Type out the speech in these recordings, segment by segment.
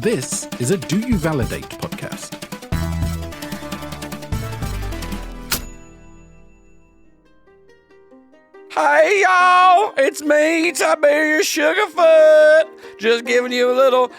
This is a Do You Validate podcast. Hey y'all, it's me, Tiberius Sugarfoot. Just giving you a little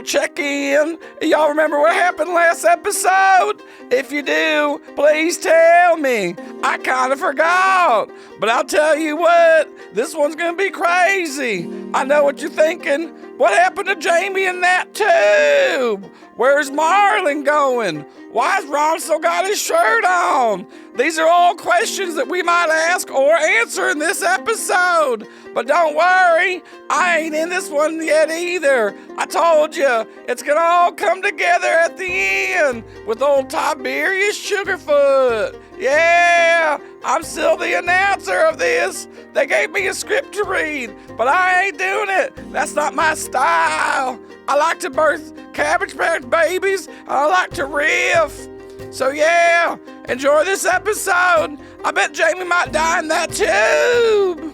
check-in. Y'all remember what happened last episode? If you do, please tell me. I kind of forgot, but I'll tell you what, this one's gonna be crazy. I know what you're thinking. What happened to Jamie in that tube? Where's Marlon going? Why has Ron still got his shirt on? These are all questions that we might ask or answer in this episode. But don't worry, I ain't in this one yet either. I told you, it's gonna all come together at the end with old Tiberius Sugarfoot. Yeah, I'm still the announcer of this. They gave me a script to read, but I ain't doing it. That's not my style. I like to birth Cabbage Patch babies. I like to riff. So yeah, enjoy this episode. I bet Jamie might die in that tube.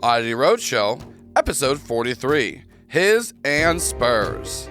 Oddity Roadshow, episode 43, His and Spurs.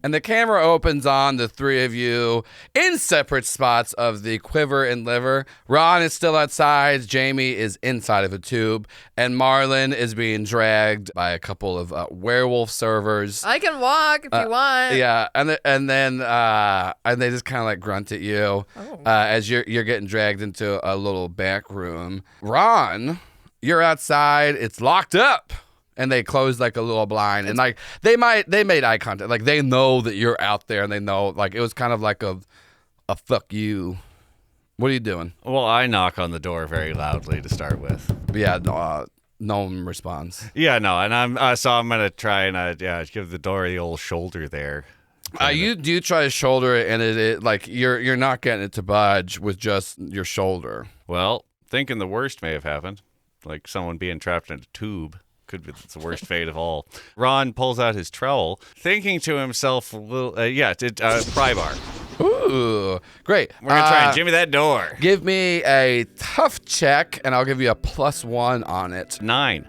And the camera opens on the three of you in separate spots of the quiver and liver. Ron is still outside. Jamie is inside of a tube. And Marlon is being dragged by a couple of werewolf servers. I can walk if you want. Yeah, and they just kind of like grunt at you as you're getting dragged into a little back room. Ron, you're outside. It's locked up. And they closed like a little blind, and like they made eye contact, like they know that you're out there, and they know like it was kind of like a fuck you. What are you doing? Well, I knock on the door very loudly to start with. Yeah, no one responds. Yeah, no, and I'm gonna try and give the door the old shoulder there. You do try to shoulder it, and it like you're not getting it to budge with just your shoulder. Well, thinking the worst may have happened, like someone being trapped in a tube. Could be the worst fate of all. Ron pulls out his trowel, thinking to himself, pry bar. Ooh, great. We're going to try and jimmy that door. Give me a tough check, and I'll give you a +1 on it. 9.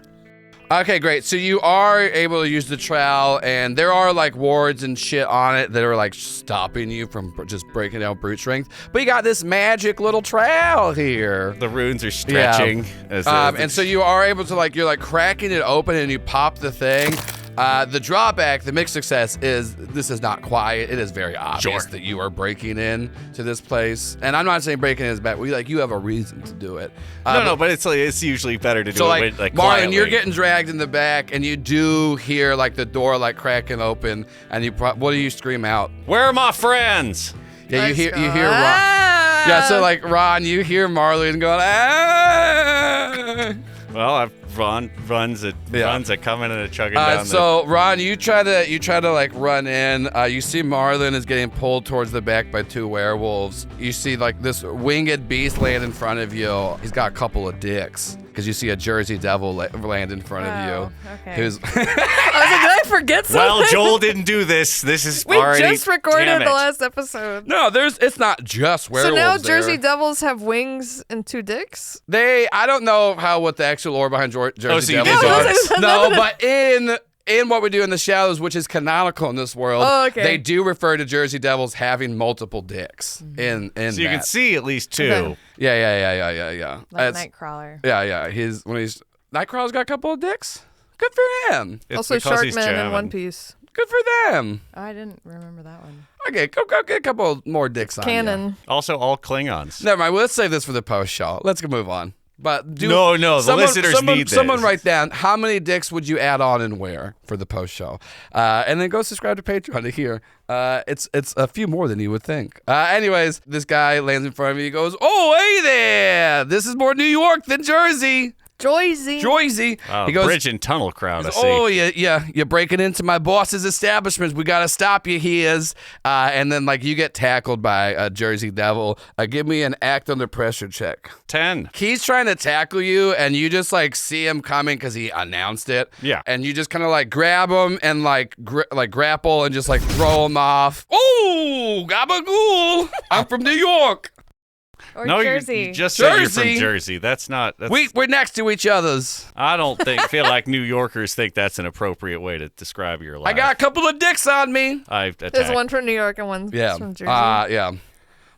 Okay, great. So you are able to use the trowel, and there are like wards and shit on it that are like stopping you from just breaking down brute strength. But you got this magic little trowel here. The runes are stretching. Yeah. And so you are able to you're like cracking it open, and you pop the thing. The drawback, the mixed success is this is not quiet. It is very obvious that you are breaking in to this place. And I'm not saying breaking in is bad. You have a reason to do it. But it's usually better to do it Marlon, quietly. you're getting dragged in the back, and you do hear like the door like cracking open, and what do you scream out? Where are my friends? Yeah, you hear Ron. Yeah, so like Ron, you hear Marlon going, ah. Well, Run's a coming and a chugging down. So Ron, you try to like run in. You see Marlon is getting pulled towards the back by two werewolves. You see like this winged beast land in front of you. He's got a couple of dicks. Because you see a Jersey Devil land in front of you. Okay. Who's I was like, did I forget something? Well, Joel didn't do this. This is we already... just recorded the last episode. No, it's not just werewolves. So now there. Jersey Devils have wings and 2 dicks? I don't know what the actual lore behind Jersey Devils are. No, but in in What We Do in the Shadows, which is canonical in this world, they do refer to Jersey Devils having multiple dicks in So you can see at least two. Okay. Yeah. Like Nightcrawler. Yeah. Nightcrawler's got a couple of dicks. Good for him. It's Also, because he's Sharkman in jamming. One Piece. Good for them. Oh, I didn't remember that one. Okay, go get a couple more dicks on you. Canon. Also, all Klingons. Never mind. Well, let's save this for the post show. Let's move on. But No, the listeners need this. Someone write down how many dicks would you add on and where for the post show, and then go subscribe to Patreon to hear. It's a few more than you would think. Anyways, this guy lands in front of me. He goes, "Oh, hey there! This is more New York than Jersey." Joyzy. Oh, He goes, bridge and tunnel crowd, I see. "Oh, you're breaking into my boss's establishment. We got to stop you here." And then, you get tackled by a Jersey Devil. Give me an act under pressure check. 10. He's trying to tackle you, and you just, see him coming because he announced it. Yeah. And you just kind of, grab him and, grapple and just, throw him off. "Oh, gabagool. I'm from New York." Or No, Jersey. you just said you're from Jersey. Jersey. That's not. We're next to each other's. I don't feel like New Yorkers think that's an appropriate way to describe your life. I got a couple of dicks on me. I've There's attacked. one from New York and one from Jersey. Yeah.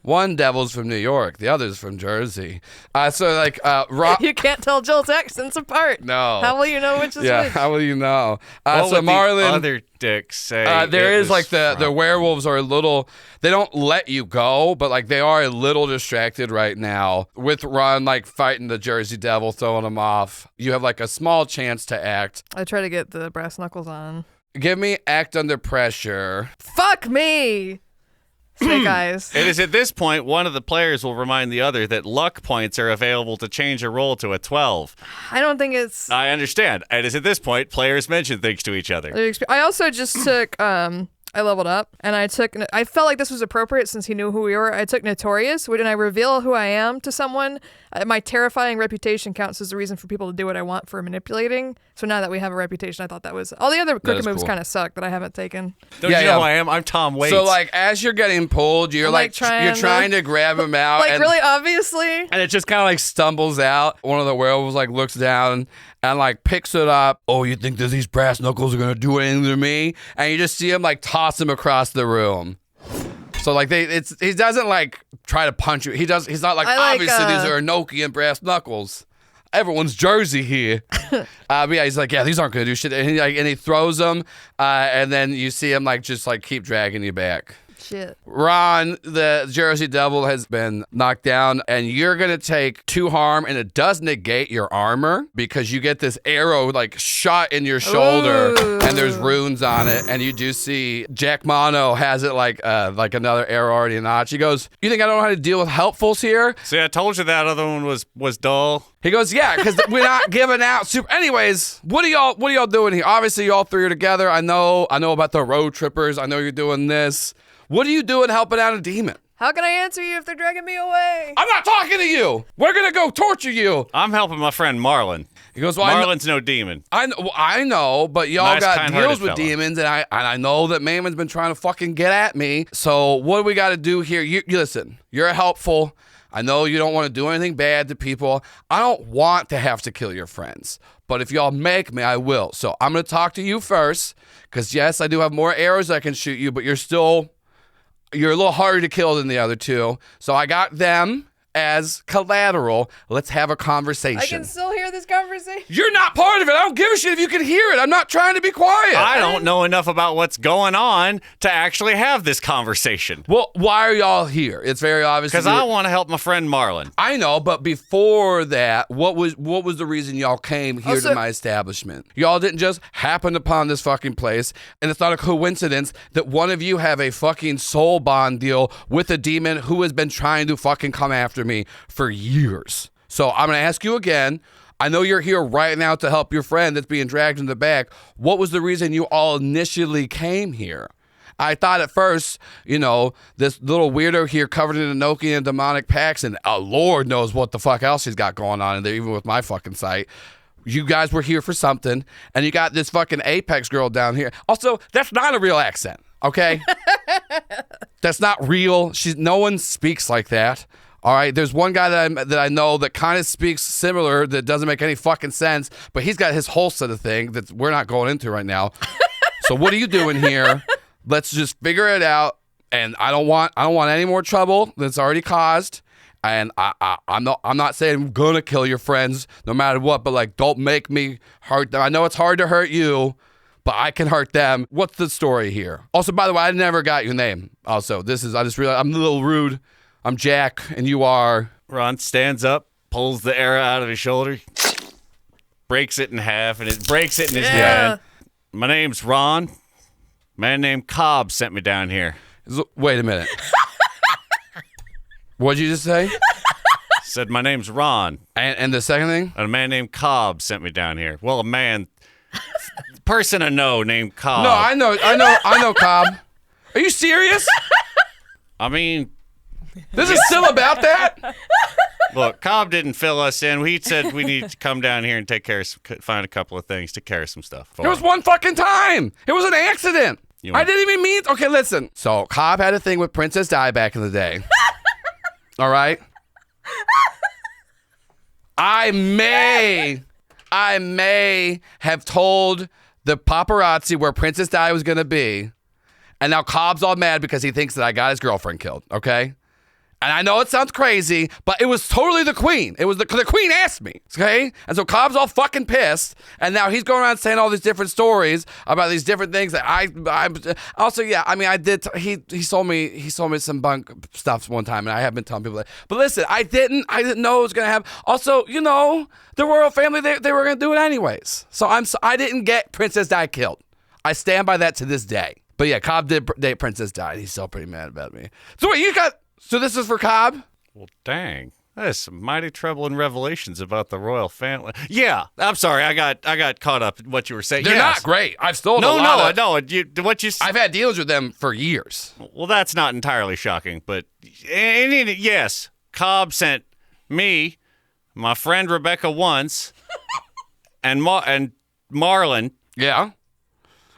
One devil's from New York, the other's from Jersey. You can't tell Jill's accents apart. No. How will you know which is Yeah, which? how will you know? What So would the Marlon, other dicks say? there it is was the from? werewolves are a little. They don't let you go, but they are a little distracted right now with Ron fighting the Jersey Devil, throwing him off. You have a small chance to act. I try to get the brass knuckles on. Give me act under pressure. Fuck me! Snake eyes. It is at this point one of the players will remind the other that luck points are available to change a roll to a 12. I don't think it's... I understand. It is at this point players mention things to each other. I also just took... I leveled up, and I felt like this was appropriate since he knew who we were. I took Notorious, and I reveal who I am to someone. My terrifying reputation counts as a reason for people to do what I want for manipulating. So now that we have a reputation, I thought that was... All the other crooked moves kind of suck that I haven't taken. Don't you know who I am? I'm Tom Waits. So as you're getting pulled, you're I'm, trying to grab him out. and, really obviously. And it just kind of stumbles out. One of the werewolves looks down and picks it up. "Oh, you think that these brass knuckles are gonna do anything to me?" And you just see him toss him across the room. So he doesn't try to punch you. He's not obviously these are Enochian brass knuckles. Everyone's Jersey here. But yeah, he's these aren't gonna do shit. And he throws them, and then you see him just keep dragging you back. Shit. Ron, the Jersey Devil, has been knocked down, and you're going to take 2 harm, and it does negate your armor because you get this arrow shot in your shoulder, and there's runes on it, and you do see Jack Mono has it like another arrow already notched. He goes, "You think I don't know how to deal with helpfuls here?" See, I told you that other one was dull. He goes, "Yeah, because we're not giving out super." Anyways, what are y'all doing here? Obviously, y'all 3 are together. I know about the road trippers. I know you're doing this. What are you doing helping out a demon? How can I answer you if they're dragging me away? I'm not talking to you. We're going to go torture you. I'm helping my friend Marlon. He goes, "Well, Marlon's no demon. I know, but y'all Nice, got kind-hearted deals with fella. demons, and I know that Mayman's been trying to fucking get at me. So what do we got to do here? You listen, you're helpful. I know you don't want to do anything bad to people. I don't want to have to kill your friends. But if y'all make me, I will. So I'm going to talk to you first, because yes, I do have more arrows I can shoot you, but you're a little harder to kill than the other 2. So I got them as collateral. Let's have a conversation. I can still hear this conversation. You're not part of it. I don't give a shit if you can hear it. I'm not trying to be quiet. I don't know enough about what's going on to actually have this conversation. Well, why are y'all here? It's very obvious. Because I want to help my friend Marlon. I know, but before that, what was the reason y'all came here Also- to my establishment? Y'all didn't just happen upon this fucking place, and it's not a coincidence that one of you have a fucking soul bond deal with a demon who has been trying to fucking come after me for years. So I'm going to ask you again. I know you're here right now to help your friend that's being dragged in the back. What was the reason you all initially came here? I thought at first, this little weirdo here covered in Enochian and demonic packs, and Lord knows what the fuck else he's got going on in there, even with my fucking sight. You guys were here for something, and you got this fucking Apex girl down here. Also, that's not a real accent, okay? That's not real. No one speaks like that. All right, there's one guy that I know that kind of speaks similar that doesn't make any fucking sense, but he's got his whole set of thing that we're not going into right now. So what are you doing here? Let's just figure it out. And I don't want any more trouble that's already caused. And I'm not saying I'm gonna kill your friends no matter what, but like, don't make me hurt them. I know it's hard to hurt you, but I can hurt them. What's the story here? Also, by the way, I never got your name. Also, I just realized I'm a little rude. I'm Jack, and you are... Ron stands up, pulls the arrow out of his shoulder, breaks it in half, and it breaks it in his hand. My name's Ron. Man named Cobb sent me down here. Wait a minute. What'd you just say? Said my name's Ron. And the second thing? And a man named Cobb sent me down here. Well, person I know named Cobb. No, I know Cobb. Are you serious? I mean... This is still about that? Look, Cobb didn't fill us in. He said we need to come down here and find a couple of things, take care of some stuff. It was one fucking time. It was an accident. I didn't even mean... Okay, listen. So, Cobb had a thing with Princess Di back in the day. All right? I may have told the paparazzi where Princess Di was going to be, and now Cobb's all mad because he thinks that I got his girlfriend killed, okay? And I know it sounds crazy, but it was totally the queen. It was the queen asked me, okay? And so Cobb's all fucking pissed, and now he's going around saying all these different stories about these different things that I also, yeah, I mean, I did, he sold me some bunk stuff one time, and I have been telling people that. But listen, I didn't know it was going to happen. Also, you know, the royal family, they were going to do it anyways. So I didn't get Princess Di killed. I stand by that to this day. But yeah, Cobb did date Princess Di. He's still pretty mad about me. So wait, so this is for Cobb? Well, dang. That's some mighty troubling revelations about the royal family. Yeah, I'm sorry. I got caught up in what you were saying. They're not great. I've stolen a lot of... No. I've had dealings with them for years. Well, that's not entirely shocking, but yes, Cobb sent me, my friend Rebecca once, and Marlon. Yeah.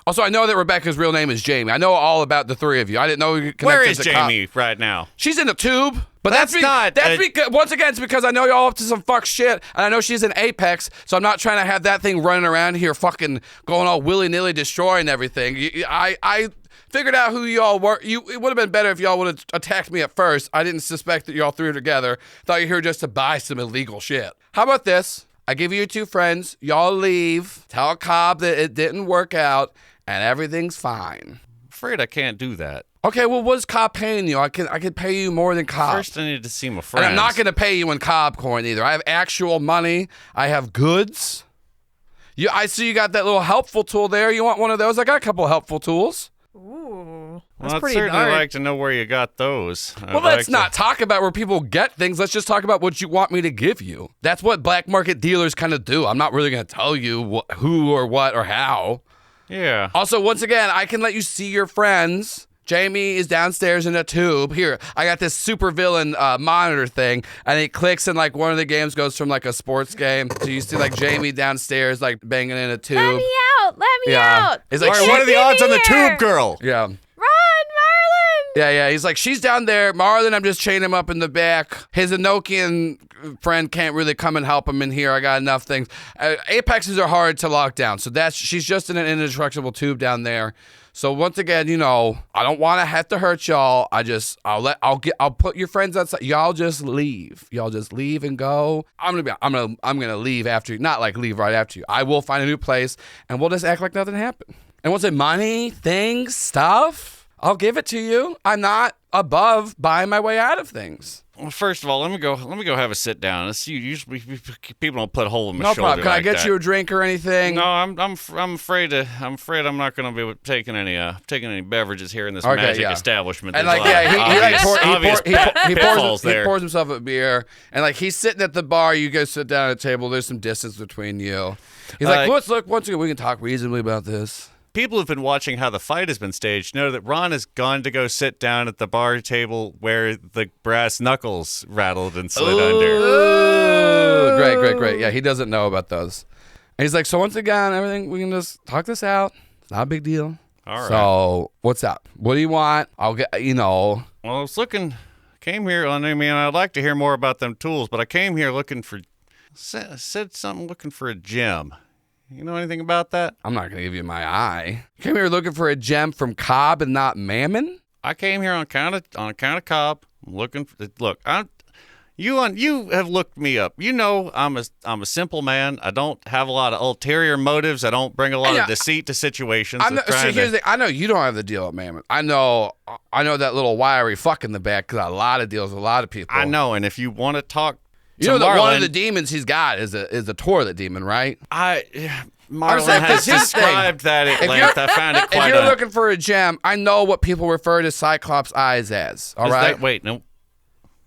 Also, I know that Rebecca's real name is Jamie. I know all about the three of you. I didn't know you connected Where is to Jamie right now? She's in the tube. But that's because once again, it's because I know y'all up to some fuck shit, and I know she's in Apex, so I'm not trying to have that thing running around here fucking going all willy-nilly destroying everything. I figured out who y'all were. It would have been better if y'all would have attacked me at first. I didn't suspect that y'all threw together. Thought you were here just to buy some illegal shit. How about this? I give you your two friends. Y'all leave. Tell Cobb that it didn't work out, and everything's fine. I'm afraid I can't do that. Okay, well, what's Cobb paying you? I could pay you more than Cobb. First, I need to see my friends. And I'm not going to pay you in Cobb coin either. I have actual money. I have goods. I see you got that little helpful tool there. You want one of those? I got a couple of helpful tools. Ooh, Well, that's I'd pretty certainly dark. like to know where you got those. Well, let's not talk about where people get things. Let's just talk about what you want me to give you. That's what black market dealers kind of do. I'm not really going to tell you who or what or how. Yeah. Also, once again, I can let you see your friends. Jamie is downstairs in a tube. Here, I got this super villain monitor thing, and it clicks, and like one of the games goes from like a sports game. So you see like Jamie downstairs like banging in a tube. Let me out! Let me out! It's All like, right, what are the odds on the here. tube girl? yeah. Run, Marlon! Yeah. He's like, she's down there. Marlon, I'm just chaining him up in the back. His Enochian friend can't really come and help him in here. I got enough things. Apexes are hard to lock down, so she's just in an indestructible tube down there. So once again, you know, I don't want to have to hurt y'all. I'll put your friends outside. Y'all just leave. Y'all just leave and go. I'm gonna leave after you. Not like leave right after you. I will find a new place, and we'll just act like nothing happened. And what's it? Money, things, stuff. I'll give it to you. I'm not above buying my way out of things. Well, first of all, let me go have a sit down. Usually people don't put a hole in my shoulder. No problem. Can I like get that. you a drink or anything? No, I'm afraid I'm not going to be taking any beverages here in this magic establishment. And There's he pours pours himself a beer, and like he's sitting at the bar. You go sit down at a table. There's some distance between you. He's like, let's look. Once again, we can talk reasonably about this. People who've been watching how the fight has been staged know that Ron has gone to go sit down at the bar table where the brass knuckles rattled and slid under. Ooh, great. Yeah, he doesn't know about those. And he's like, so once again, everything, we can just talk this out. It's not a big deal. All right. So what's up? What do you want? I'll get, Well, I was looking Came here, I mean, I'd like to hear more about them tools, but I came here looking for, said something looking for a gem. You know anything about that? I'm not going to give you my eye. You came here looking for a gem from Cobb and not Mammon? I came here on account of Cobb. I'm looking for, look, you have looked me up. You know I'm a simple man. I don't have a lot of ulterior motives. I don't bring a lot of deceit to situations. I know you don't have the deal at Mammon. I know that little wiry fuck in the back because a lot of deals with a lot of people. I know, and if you want to talk you know that one of the demons he's got is a toilet demon, right? Marlon has described that at length. I found it quite If you're looking for a gem, I know what people refer to Cyclops' eyes as, all right? Wait, no.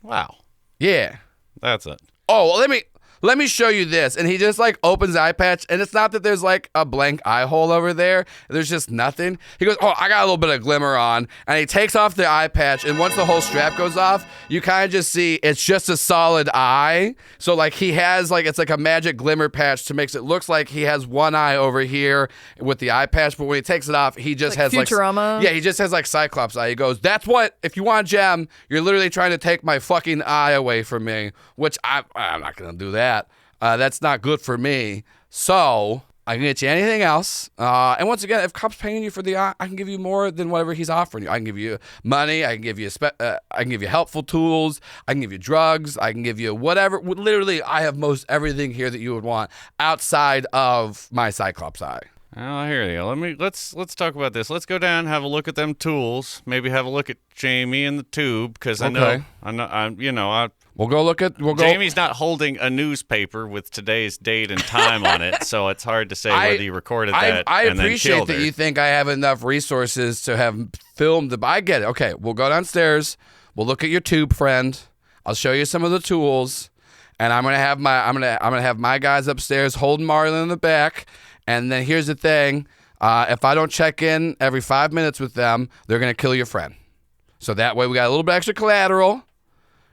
Wow. Yeah. That's it. Oh, well, let me show you this. And he just like opens the eye patch, and it's not that there's like a blank eye hole over there. There's just nothing. He goes, oh, I got a little bit of glimmer on. And he takes off the eye patch, and once the whole strap goes off, you kind of just see it's just a solid eye. So like he has like, it's like a magic glimmer patch to makes it looks like he has one eye over here with the eye patch. But when he takes it off, he just has Futurama. he just has like Cyclops eye. He goes, that's what, if you want a gem, you're literally trying to take my fucking eye away from me, which I'm not going to do that. That's not good for me. So I can get you anything else. And once again, if Cobb's paying you for the eye, I can give you more than whatever he's offering you. I can give you money. I can give you helpful tools. I can give you drugs. I can give you whatever. Literally, I have most everything here that you would want outside of my Cyclops eye. Oh, I hear you. Let's talk about this. Let's go down, have a look at them tools. Maybe have a look at Jamie and the tube, because We'll go look at. Jamie's not holding a newspaper with today's date and time on it, so it's hard to say whether he recorded that. I and appreciate then killed that her. you think I have enough resources to have filmed the. I get it. Okay, we'll go downstairs. We'll look at your tube friend. I'll show you some of the tools, and I'm gonna have my guys upstairs holding Marlon in the back. And then here's the thing: if I don't check in every 5 minutes with them, they're gonna kill your friend. So that way we got a little bit extra collateral.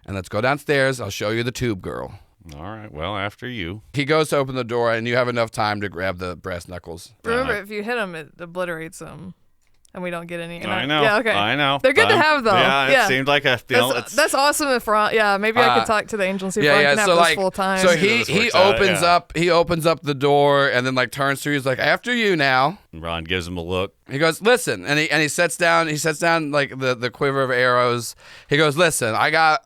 And let's go downstairs. I'll show you the tube girl. All right. Well, after you. He goes to open the door, and you have enough time to grab the brass knuckles. Remember, if you hit them, it obliterates them, and we don't get any. I know. Yeah, okay. I know. They're good to have, though. Yeah, it seemed like a. That's awesome. If Ron, maybe I could talk to the angel and see if Ron can have this full time. So he opens up. He opens up the door, and then like turns to you. He's like, "After you now." Ron gives him a look. He goes, "Listen," and he sets down. He sets down like the quiver of arrows. He goes, "Listen, I got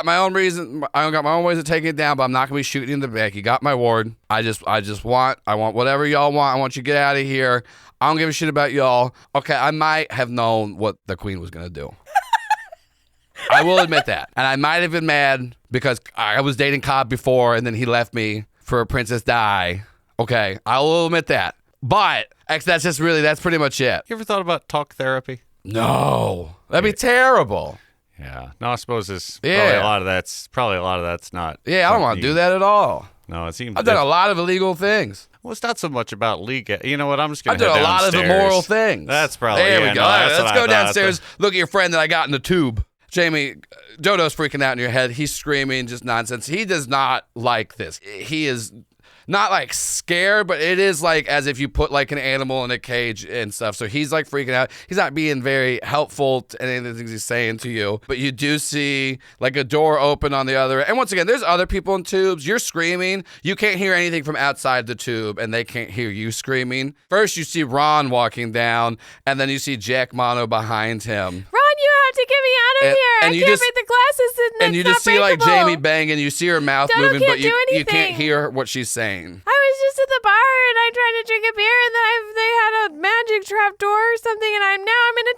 my own reason. I got my own ways of taking it down, but I'm not gonna be shooting you in the back. You got my word. I want whatever y'all want. I want you to get out of here. I don't give a shit about y'all. Okay, I might have known what the queen was gonna do. I will admit that, and I might have been mad because I was dating Cobb before, and then he left me for a Princess Di. Okay, I will admit that. But that's pretty much it. You ever thought about talk therapy? No, that'd be terrible." Yeah. No, I suppose probably a lot of that's not. Yeah, I don't want to do that at all. No, it seems. I've done a lot of illegal things. Well, it's not so much about legal. You know what? I'm just going I've to head done a lot downstairs. of immoral things. That's probably. There we go. Let's go downstairs. That's Look at your friend that I got in the tube. Jamie, Dodo's freaking out in your head. He's screaming just nonsense. He does not like this. He is not like scared, but it is like as if you put like an animal in a cage and stuff. So he's like freaking out. He's not being very helpful to any of the things he's saying to you. But you do see like a door open on the other. And once again, there's other people in tubes. You're screaming. You can't hear anything from outside the tube, and they can't hear you screaming. First, you see Ron walking down, and then you see Jack Mono behind him. Ron, you have to get me out of here. I can't fit the glasses in. And you just see like Jamie banging. You see her mouth Dodo moving, but can't do you can't anything. hear what she's saying. I was just at the bar and I tried to drink a beer and then they had a magic trap door or something and I'm in a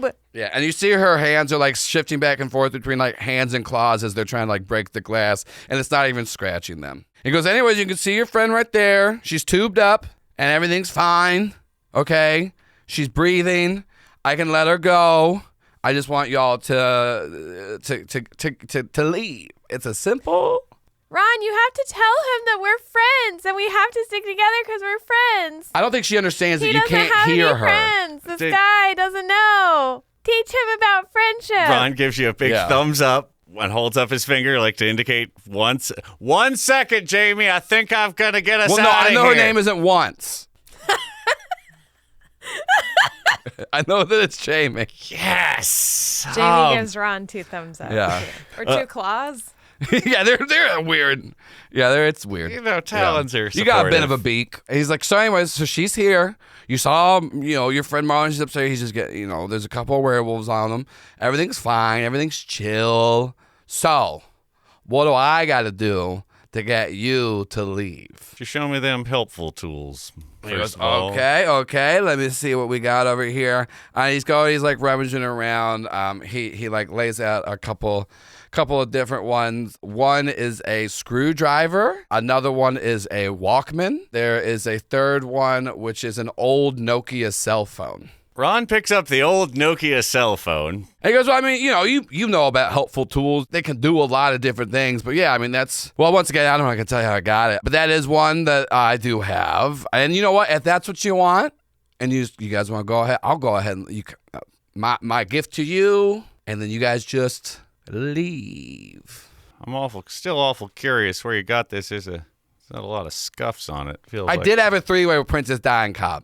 tube. Yeah, and you see her hands are like shifting back and forth between like hands and claws as they're trying to like break the glass, and it's not even scratching them. He goes, anyways, you can see your friend right there. She's tubed up and everything's fine. Okay, she's breathing. I can let her go. I just want y'all to leave. It's a simple. Ron, you have to tell him that we're friends and we have to stick together because we're friends. I don't think she understands that He you doesn't can't have hear any her. friends. This guy doesn't know. Teach him about friendship. Ron gives you a big thumbs up and holds up his finger like to indicate once. 1 second, Jamie. I think I'm gonna get us out of here. I know her name isn't Once. I know that it's Jamie. Yes. Jamie gives Ron 2 thumbs up. Yeah. Or 2 claws. Yeah, they're weird. Yeah, it's weird. You know, talons are You got a bit supportive. of a beak. He's like, so anyways, so she's here. You saw, your friend Marlon, she's upstairs. He's just getting, there's a couple of werewolves on him. Everything's fine. Everything's chill. So, what do I got to do to get you to leave? Just show me them helpful tools. He goes, First of all. okay. Let me see what we got over here. He's like rummaging around. He like lays out a couple of different ones. One is a screwdriver. Another one is a Walkman. There is a third one, which is an old Nokia cell phone. Ron picks up the old Nokia cell phone. And he goes, well, I mean, you know about helpful tools. They can do a lot of different things. But yeah, I mean, once again, I don't know if I can tell you how I got it. But that is one that I do have. And you know what? If that's what you want, and you guys want to go ahead, I'll go ahead. And my gift to you, and then you guys just leave. I'm still awful curious where you got this. There's not a lot of scuffs on it. Feels I like. did have a 3-way with Princess Di and Cobb.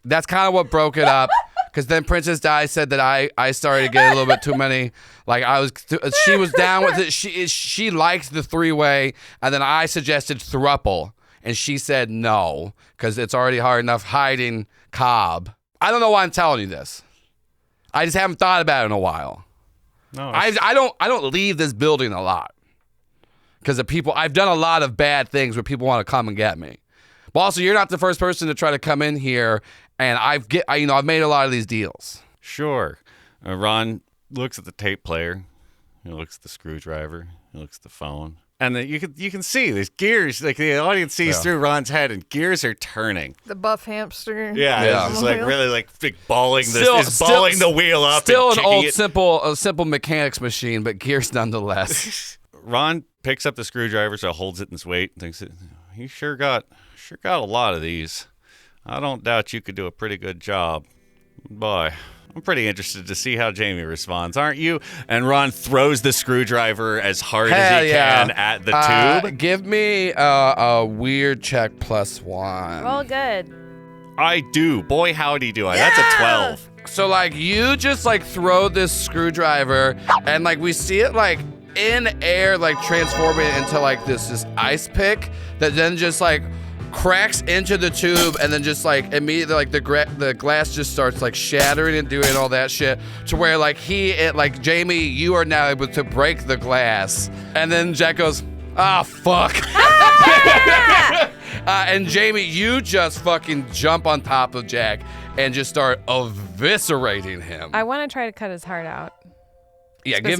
That's kind of what broke it up. Because then Princess Di said that I started to get a little bit too many. Like she was down with it. She liked the 3-way, and then I suggested thruple, and she said no because it's already hard enough hiding Cobb. I don't know why I'm telling you this. I just haven't thought about it in a while. No, I don't leave this building a lot because of people. I've done a lot of bad things where people want to come and get me. But also, you're not the first person to try to come in here, and I've made a lot of these deals. Sure. Ron looks at the tape player. He looks at the screwdriver. He looks at the phone. And then you can see there's gears. Like the audience sees through Ron's head, and gears are turning. The buff hamster. Yeah. It's like really like big balling balling the wheel up. Still and an old it. simple mechanics machine, but gears nonetheless. Ron picks up the screwdriver, so holds it in his weight, and thinks, "You sure got a lot of these. I don't doubt you could do a pretty good job. Boy, I'm pretty interested to see how Jamie responds, aren't you?" And Ron throws the screwdriver as hard as he can at the tube. Give me a weird check +1. Roll good. I do. Boy, howdy do I. That's a 12. So like you just like throw this screwdriver, and like we see it like in air, like transforming it into like this ice pick that then just like cracks into the tube, and then just like immediately like the glass just starts like shattering and doing all that shit to where like Jamie, you are now able to break the glass, and then Jack goes, fuck. And Jamie, you just fucking jump on top of Jack and just start eviscerating him. I want to try to cut his heart out. Yeah, here's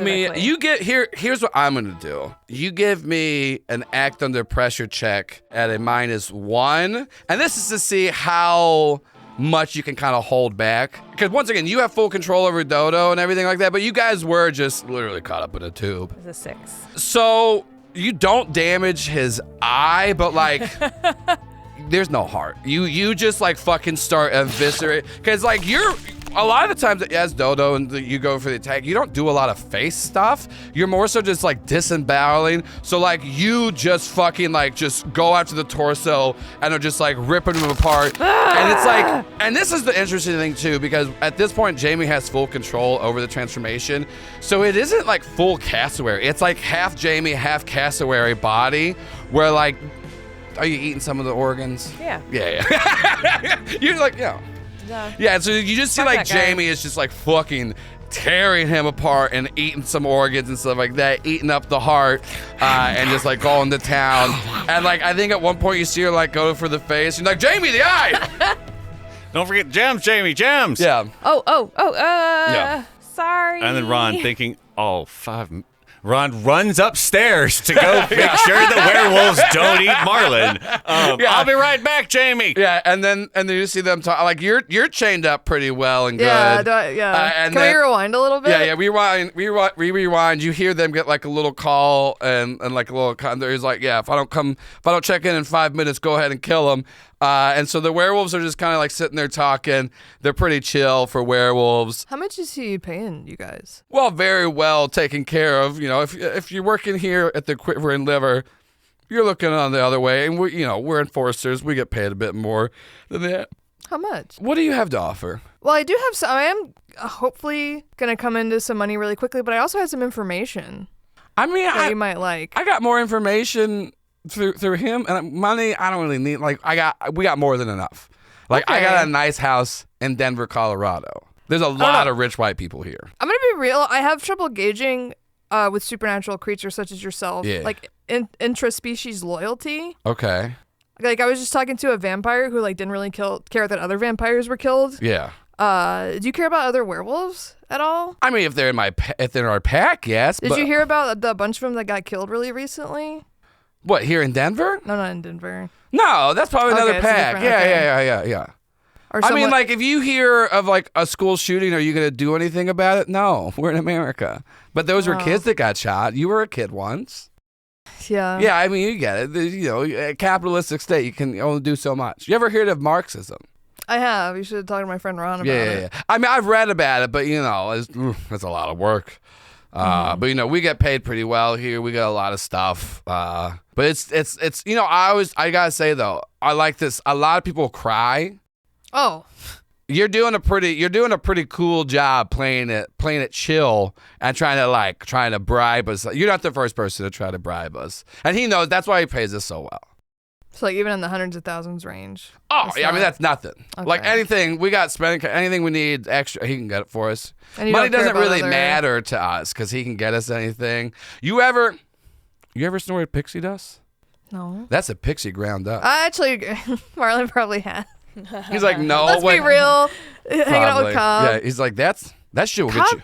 what I'm gonna do. You give me an act under pressure check at a -1, and this is to see how much you can kind of hold back. Because once again, you have full control over Dodo and everything like that, but you guys were just literally caught up in a tube. It's a 6. So you don't damage his eye, but like there's no heart. You just like fucking start eviscerate, because like a lot of the times as Dodo and you go for the attack, you don't do a lot of face stuff. You're more so just like disemboweling. So like you just fucking like just go after the torso and are just like ripping them apart. And it's like, and this is the interesting thing too, because at this point Jamie has full control over the transformation. So it isn't like full cassowary. It's like half Jamie, half cassowary body, where like, are you eating some of the organs? Yeah. Yeah. You're like, yeah, so you just see Fuck like that guy. Jamie is just like fucking tearing him apart and eating some organs and stuff like that, eating up the heart, and just like going to town. And like I think at one point you see her like go for the face. You're like, Jamie, the eye. Don't forget gems, Jamie, gems. Yeah. Yeah. Sorry. And then Ron thinking, Ron runs upstairs to go make sure the werewolves don't eat Marlin. I'll be right back, Jamie. Yeah, and then you see them talk like you're chained up pretty well and good. Yeah. And Can then- we rewind a little bit? Yeah, we rewind. You hear them get like a little call and like a little. He's like, yeah, if I don't check in 5 minutes, go ahead and kill him. And so the werewolves are just kind of like sitting there talking. They're pretty chill for werewolves. How much is he paying you guys? Well, very well taken care of. You know, if you're working here at the Quivering Liver, you're looking on the other way, and we're enforcers. We get paid a bit more than that. How much? What do you have to offer? Well, I do have some. I am hopefully going to come into some money really quickly, but I also have some information I mean, that you might like. I got more information through him, and money I don't really need. Like we got more than enough. Like I got a nice house in Denver, Colorado. There's a lot of rich white people here. I'm going to be real. I have trouble gauging with supernatural creatures such as yourself, like intraspecies loyalty. Okay. Like I was just talking to a vampire who like didn't really care that other vampires were killed. Yeah. Do you care about other werewolves at all? I mean, if they're in our pack, yes. Did you hear about the bunch of them that got killed really recently? What, here in Denver? No, not in Denver. No, that's probably another pack. Yeah. Or I mean, like, if you hear of, like, a school shooting, are you going to do anything about it? No, we're in America. But those were kids that got shot. You were a kid once. Yeah. Yeah, I mean, you get it. You know, a capitalistic state, you can only do so much. You ever heard of Marxism? I have. You should have talked to my friend Ron about it. Yeah. I mean, I've read about it, but, you know, it's a lot of work. But, you know, we get paid pretty well here. We got a lot of stuff. But it's you know, I got to say, though, I like this. A lot of people cry. Oh. You're doing a pretty cool job playing it chill and trying to bribe us. You're not the first person to try to bribe us, and he knows that's why he pays us so well. So like even in the hundreds of thousands range. Oh yeah, I mean that's nothing. Okay. Like anything we got spending, anything we need extra, he can get it for us. And money doesn't really matter to us because he can get us anything. You ever snorted pixie dust? No. That's a pixie ground up. Actually, Marlon probably has. He's like, no. Let's be real. Hanging out with Cobb. Yeah, he's like, that shit will get you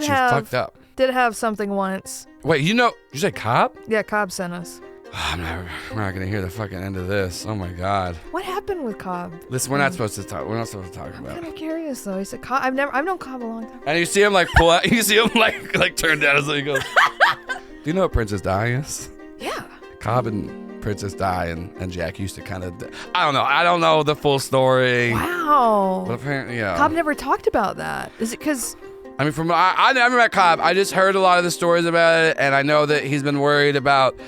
fucked up. Did have something once. Wait, you said Cobb? Yeah, Cobb sent us. We're not gonna hear the fucking end of this. Oh my god. What happened with Cobb? Listen, we're not supposed to talk. We're not supposed to talk about I'm kind it. of curious though. He said Cobb. I've known Cobb a long time. And you see him like pull out. You see him like turn down as he goes. Do you know what Princess Di is? Yeah. Cobb and Princess Di and Jack used to kind of. I don't know the full story. Wow. But apparently, yeah. Cobb never talked about that. Is it because? I mean, I never met Cobb. I just heard a lot of the stories about it, and I know that he's been worried about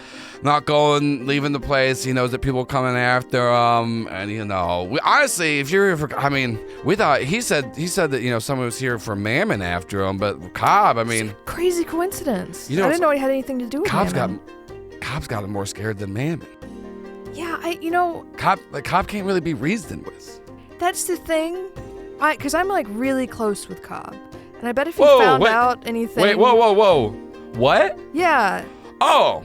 not leaving the place. He knows that people coming after him, and you know, honestly, if you're here for, I mean, we thought he said that you know someone was here for Mammon after him, but Cobb, I mean, crazy coincidence. You know, I didn't know it had anything to do with Mammon. Cobb's got him more scared than Mammon. Yeah, Cobb can't really be reasoned with. That's the thing. Because I'm like really close with Cobb, and I bet if he found out anything. Wait, whoa. What? Yeah. Oh.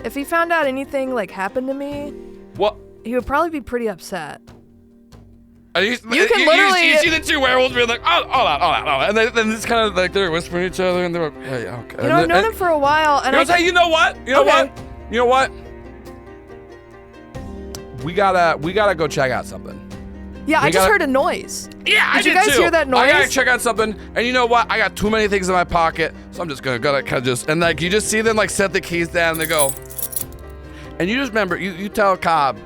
If he found out anything like happened to me, what? He would probably be pretty upset. You can literally. You see the two werewolves being like, oh, and then it's kind of like they're whispering to each other, and they're like, yeah, okay. You know, I've known him for a while, and hey, you know what? You know what? We gotta go check out something. Yeah, I just heard a noise. Yeah, I did too. Did you guys hear that noise? I gotta check out something, and you know what? I got too many things in my pocket, so I'm just gonna kind of just, and like you just see them like set the keys down, and they go, and you just remember, you tell Cobb,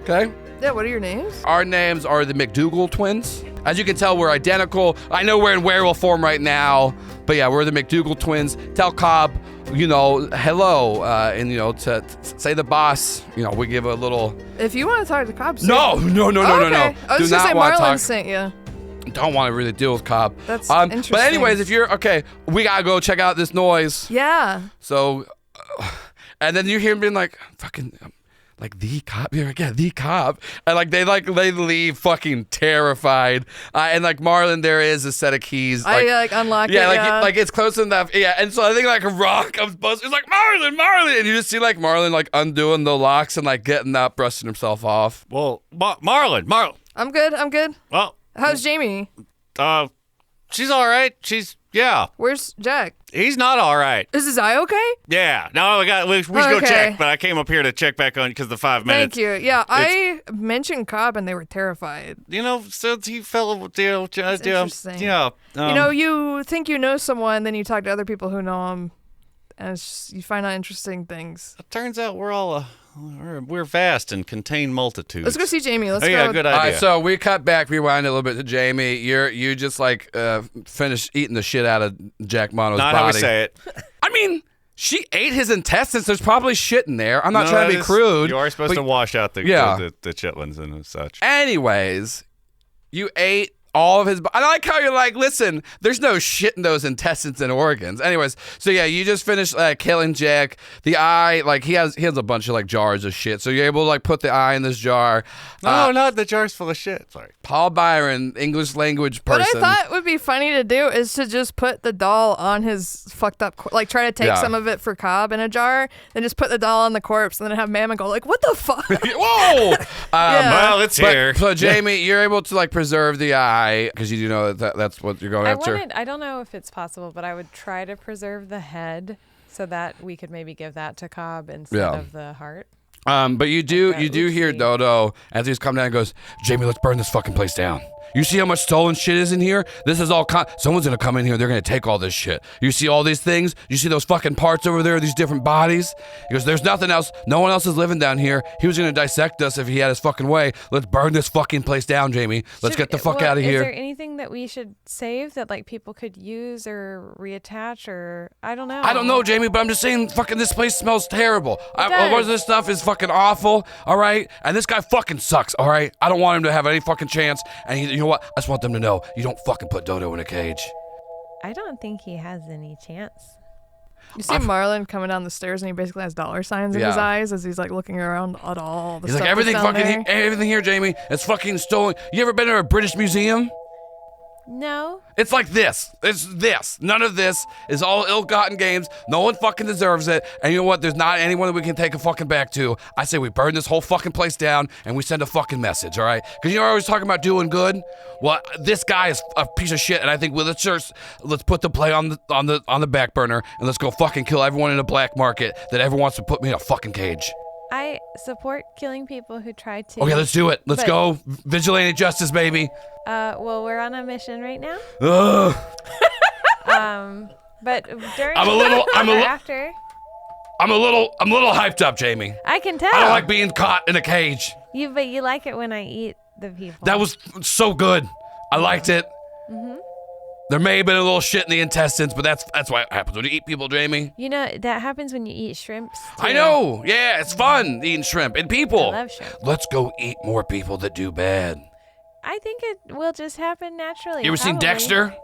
okay? Yeah, what are your names? Our names are the McDougal twins. As you can tell, we're identical. I know we're in werewolf form right now, but yeah, we're the McDougal twins. Tell Cobb, you know, hello, and you know, to say the boss, you know, we give a little. If you want to talk to Cobb, no. I was just gonna say Marlon sent you. Don't want to really deal with Cobb. That's interesting. But anyways, if you're okay, we gotta go check out this noise. Yeah. So, and then you hear him being like, fucking. Like the cop, the cop, and like they leave fucking terrified, and like Marlon, there is a set of keys. I unlock it. Yeah, like it's close enough. Yeah, and so I think like a rock comes busting. It's like Marlon, and you just see like Marlon like undoing the locks and like getting up, brushing himself off. Well, Marlon. I'm good. Well, how's Jamie? She's all right. Yeah. Where's Jack? He's not all right. Is his eye okay? Yeah. No, we should go check, but I came up here to check back on because the 5 minutes. Thank you. Yeah, I mentioned Cobb and they were terrified. You know, so he fell. Interesting. Yeah. You know, you think you know someone, then you talk to other people who know him, and you find out interesting things. It turns out we're all we're vast and contain multitudes. Let's go see Jamie. Let's go. Yeah, good idea. All right, so we cut back, rewind a little bit to Jamie. You just like finished eating the shit out of Jack Mono's body. Not how we say it. I mean, She ate his intestines. There's probably shit in there. I'm not trying to be crude. You are supposed to wash out the chitlins and such. Anyways, you ate all of his. I like how you're like, listen, there's no shit in those intestines and organs. Anyways, so yeah, you just finished killing Jack. The eye, like he has a bunch of like jars of shit. So you're able to like put the eye in this jar. No, not the jar's full of shit. Sorry. Paul Byron, English language person. What I thought would be funny to do is to just put the doll on his fucked up, like try to take some of it for Cobb in a jar, then just put the doll on the corpse, and then have Mammon go like, "What the fuck?" Whoa! Well, it's here. So Jamie, you're able to like preserve the eye because you do know that's what you're going after. I don't know if it's possible, but I would try to preserve the head so that we could maybe give that to Cobb instead of the heart. But you do hear Dodo as he's coming down and goes, Jamie, let's burn this fucking place down. You see how much stolen shit is in here? This is all someone's gonna come in here, they're gonna take all this shit. You see all these things? You see those fucking parts over there, these different bodies? He goes, there's nothing else. No one else is living down here. He was gonna dissect us if he had his fucking way. Let's burn this fucking place down, Jamie. Let's get the fuck out of here. Is there anything that we should save that like people could use or reattach or I don't know. I don't know, Jamie, but I'm just saying fucking this place smells terrible. Most of this stuff is fucking awful, all right? And this guy fucking sucks, all right? I don't want him to have any fucking chance. And you know what? I just want them to know you don't fucking put Dodo in a cage. I don't think he has any chance. You see Marlon coming down the stairs, and he basically has dollar signs in his eyes as he's like looking around at all the He's stuff. like, everything that's down fucking there. everything here, Jamie, it's fucking stolen. You ever been to a British museum? No. It's like this. It's this. None of this is all ill-gotten gains. No one fucking deserves it. And you know what? There's not anyone that we can take a fucking back to. I say we burn this whole fucking place down and we send a fucking message, all right? Because you're always talking about doing good. Well, this guy is a piece of shit, and I think let's put the play on the back burner and let's go fucking kill everyone in the black market that ever wants to put me in a fucking cage. I support killing people who try to. Okay, let's do it. Let's go. Vigilante justice, baby. Well, we're on a mission right now. Ugh. But during I'm a little hyped up, Jamie. I can tell. I don't like being caught in a cage. But you like it when I eat the people. That was so good. I liked it. Mm-hmm. There may have been a little shit in the intestines, but that's why it happens when you eat people, Jamie. You know, that happens when you eat shrimps, too. I know. Yeah, it's fun eating shrimp and people. I love shrimp. Let's go eat more people that do bad. I think it will just happen naturally. You ever seen Dexter?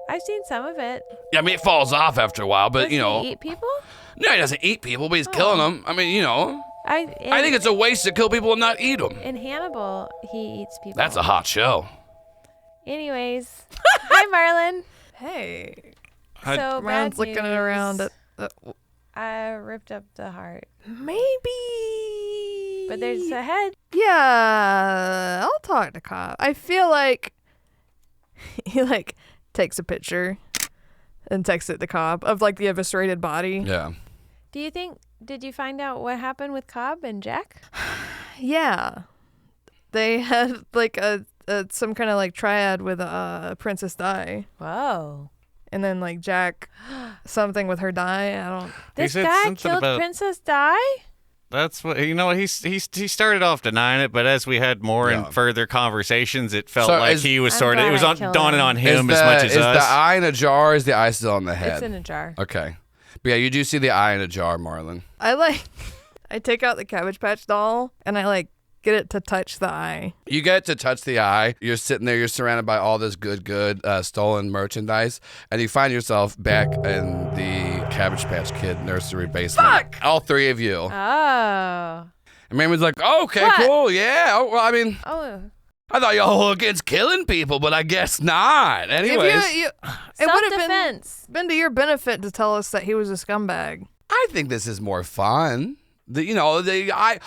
I've seen some of it. Yeah, I mean, it falls off after a while, but, Does you know. he eat people? No, he doesn't eat people, but he's killing them. I mean, you know. I think it's a waste to kill people and not eat them. In Hannibal, he eats people. That's a hot show. Anyways. Hi, Marlon. Hey. So bad Marlon's looking news. around at. I ripped up the heart. Maybe. But there's a head. Yeah, I'll talk to Cobb. I feel like he like takes a picture and texts it to Cobb of like the eviscerated body. Yeah. Did you find out what happened with Cobb and Jack? Yeah. They had like a some kind of like triad with Princess Di. Whoa. And then like Jack something with her Di. This guy killed Princess Di? That's what, you know, he started off denying it, but as we had more and further conversations, it felt like he was sort of, it was dawning on him as much as us. Is the eye in a jar or is the eye still on the head? It's in a jar. Okay. But yeah, you do see the eye in a jar, Marlon. I take out the Cabbage Patch doll and I get it to touch the eye. You get to touch the eye. You're sitting there. You're surrounded by all this good stolen merchandise. And you find yourself back in the Cabbage Patch Kid nursery basement. Fuck! All three of you. Oh. And Mamon's like, oh, okay, What? cool. Yeah. Oh, well, I mean, Oh. I thought y'all were against killing people, but I guess not. Anyways. It would have Self-defense. been to your benefit to tell us that he was a scumbag. I think this is more fun. I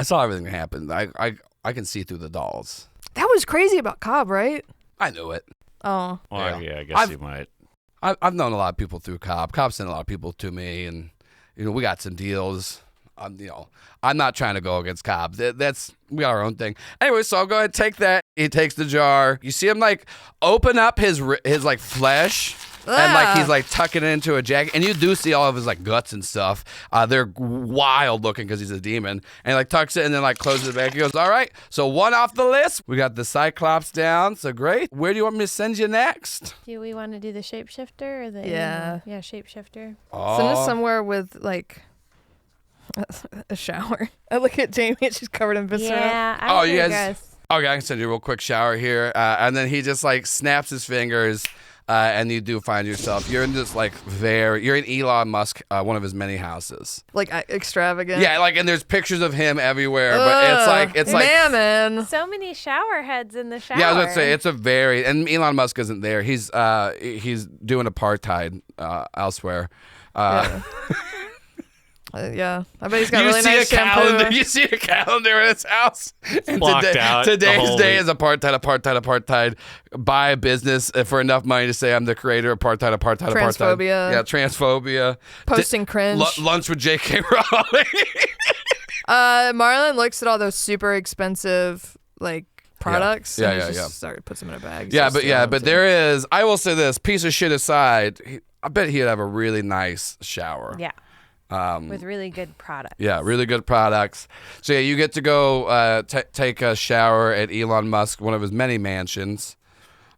saw everything happen. I can see through the dolls. That was crazy about Cobb, right? I knew it. Oh. Well, yeah, I guess you might. I've known a lot of people through Cobb. Cobb sent a lot of people to me, and we got some deals. I'm not trying to go against Cobb. We got our own thing. Anyway, so I'll go ahead and take that. He takes the jar. You see him open up his flesh, And like he's like tucking it into a jacket, and you do see all of his like guts and stuff. They're wild looking because he's a demon. And he like tucks it and then like closes it back. He goes, all right, so one off the list. We got the Cyclops down, so great. Where do you want me to send you next? Do we want to do the shapeshifter or the shapeshifter? Oh. Send us somewhere with like a shower. I look at Jamie and she's covered in viscera. Yeah. You guys. Okay, I can send you a real quick shower here, and then he just like snaps his fingers. And you do find yourself, you're in this like you're in Elon Musk, one of his many houses. Like extravagant. Yeah, like, and there's pictures of him everywhere, but it's like mammon. So many shower heads in the shower. Yeah, I was gonna say and Elon Musk isn't there. He's doing apartheid elsewhere. Yeah, I bet he's got really nice shampoo. You see a calendar in his house. And blocked out today's day is apartheid. Buy a business for enough money to say I'm the creator of apartheid. Transphobia. Yeah, transphobia. Posting cringe. Lunch with J.K. Rowling. Marlon looks at all those super expensive like products. Yeah, and yeah, he yeah. just started puts them in a bag. But there is. I will say this. Piece of shit aside, I bet he'd have a really nice shower. Yeah. With really good products. Yeah, really good products. So yeah, you get to go take a shower at Elon Musk, one of his many mansions.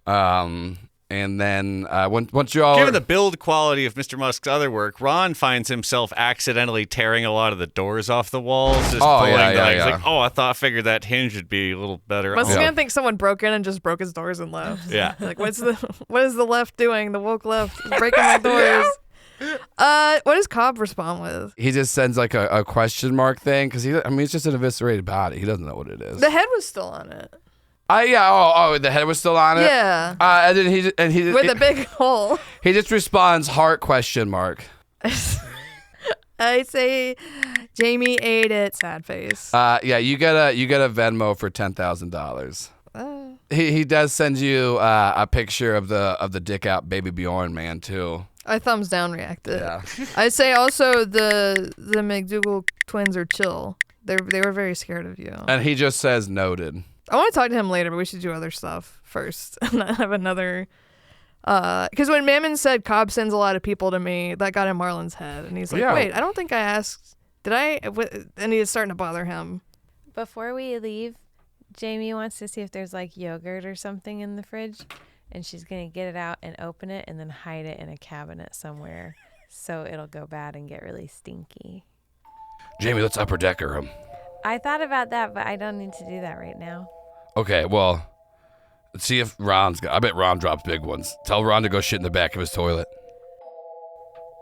And then once you all Given the build quality of Mr. Musk's other work, Ron finds himself accidentally tearing a lot of the doors off the walls. Just pulling He's like, I figured that hinge would be a little better. Musk's gonna think someone broke in and just broke his doors and left. Yeah. Like what is the left doing? The woke left breaking my doors. What does Cobb respond with? He just sends like a question mark thing because it's just an eviscerated body. He doesn't know what it is. The head was still on it. The head was still on it. Yeah. And then he with a big hole. He just responds heart question mark. I say Jamie ate it. Sad face. You get a Venmo for $10,000. He does send you a picture of the dick out baby Bjorn man too. I thumbs down reacted. Yeah. I'd say also the McDougal twins are chill. They were very scared of you. And he just says noted. I want to talk to him later, but we should do other stuff first. And I have another. Because when Mammon said Cobb sends a lot of people to me, that got in Marlon's head, and he's like, "Wait, I don't think I asked. Did I?" And he's starting to bother him. Before we leave, Jamie wants to see if there's like yogurt or something in the fridge. And she's going to get it out and open it and then hide it in a cabinet somewhere so it'll go bad and get really stinky. Jamie, let's upper decker him. I thought about that, but I don't need to do that right now. Okay, well, let's see if I bet Ron drops big ones. Tell Ron to go shit in the back of his toilet.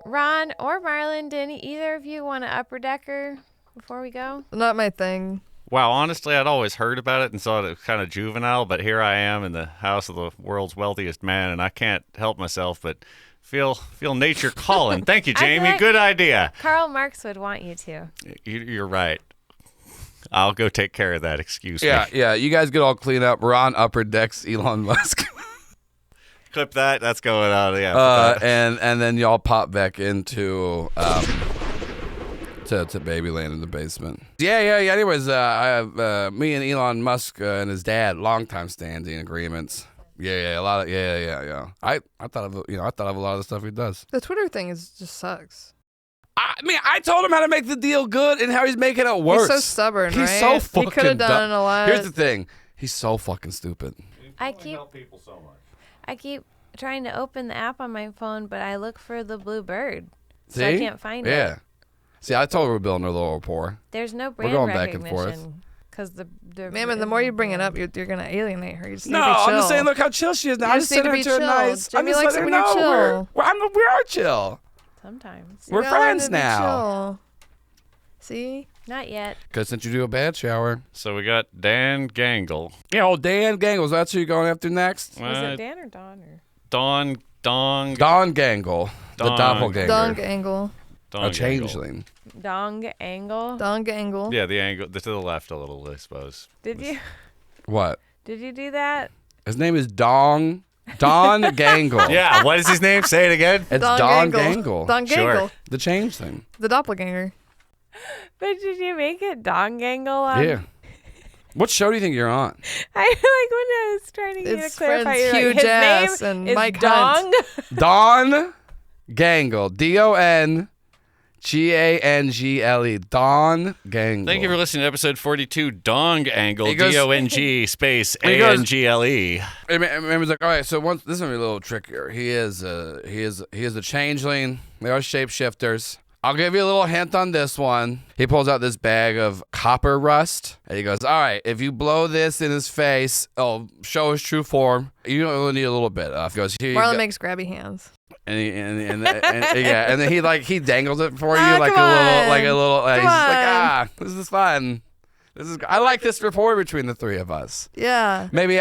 Ron or Marlon, did either of you want to upper decker before we go? Not my thing. Wow, honestly, I'd always heard about it and thought it was kind of juvenile, but here I am in the house of the world's wealthiest man, and I can't help myself but feel nature calling. Thank you, Jamie. like Good idea. Karl Marx would want you to. You're right. I'll go take care of that. Excuse me. Yeah. You guys get all cleaned up. Ron upper decks Elon Musk. Clip that. That's going on. Yeah. And then y'all pop back into to Babyland in the basement. Yeah. Anyways, I have me and Elon Musk and his dad, longtime standing agreements. Yeah. A lot of yeah. I thought of a lot of the stuff he does. The Twitter thing just sucks. I told him how to make the deal good and how he's making it worse. He's so stubborn, right? He's so fucking He could have done a lot. Here's the thing. He's so fucking stupid. I keep trying to open the app on my phone, but I look for the blue bird. So I can't find it. Yeah. See, I told her we're building a little rapport. There's no brand going back and forth. recognition. Because the Mammon, the more you bring it up, you're gonna alienate her. You just need No, to be chill. I'm just saying, look how chill she is now. You I just just need sent to her be to a chill. nice. I'm Jamie just likes letting it her when you're know chill. we are chill. sometimes. We're You gotta learn friends to be now. chill. See? Not yet. Because since you do a bad shower. So we got Dan Gangle. Yeah, old Dan Gangles. That's who you're going after next? Was it Dan or Don? Or? Don Gangle. The Don- doppelganger. Dong angle. A Gangle. changeling. Dong Angle. Dong angle. Yeah, the angle to the left a little, I suppose. Did you What? do that? His name is Don Gangle. Yeah, what is his name? Say it again. It's Dong Don Gangle. Gangle. Dong Sure. Gangle. The changeling. The doppelganger. But did you make it Dong Angle? Yeah. What show do you think you're on? I like when I was trying to get His to clarify. friends You're like, Huge his Ass name and is Mike Dong. Hunt. Don Gangle. Dongangle. Don Gangle. Thank you for listening to episode 42, Dong Angle, He goes- DONG space He goes- ANGLE. Remember's like, all right, so this is gonna be a little trickier. He is a changeling. They are shapeshifters. I'll give you a little hint on this one. He pulls out this bag of copper rust, and he goes, all right, if you blow this in his face, it'll show his true form. You only need a little bit. He goes, here you Marlon go. makes grabby hands. And then he dangles it for you Ah, like come a little. Come He's just like, on. this is fun. I like this rapport between the three of us. Yeah. Maybe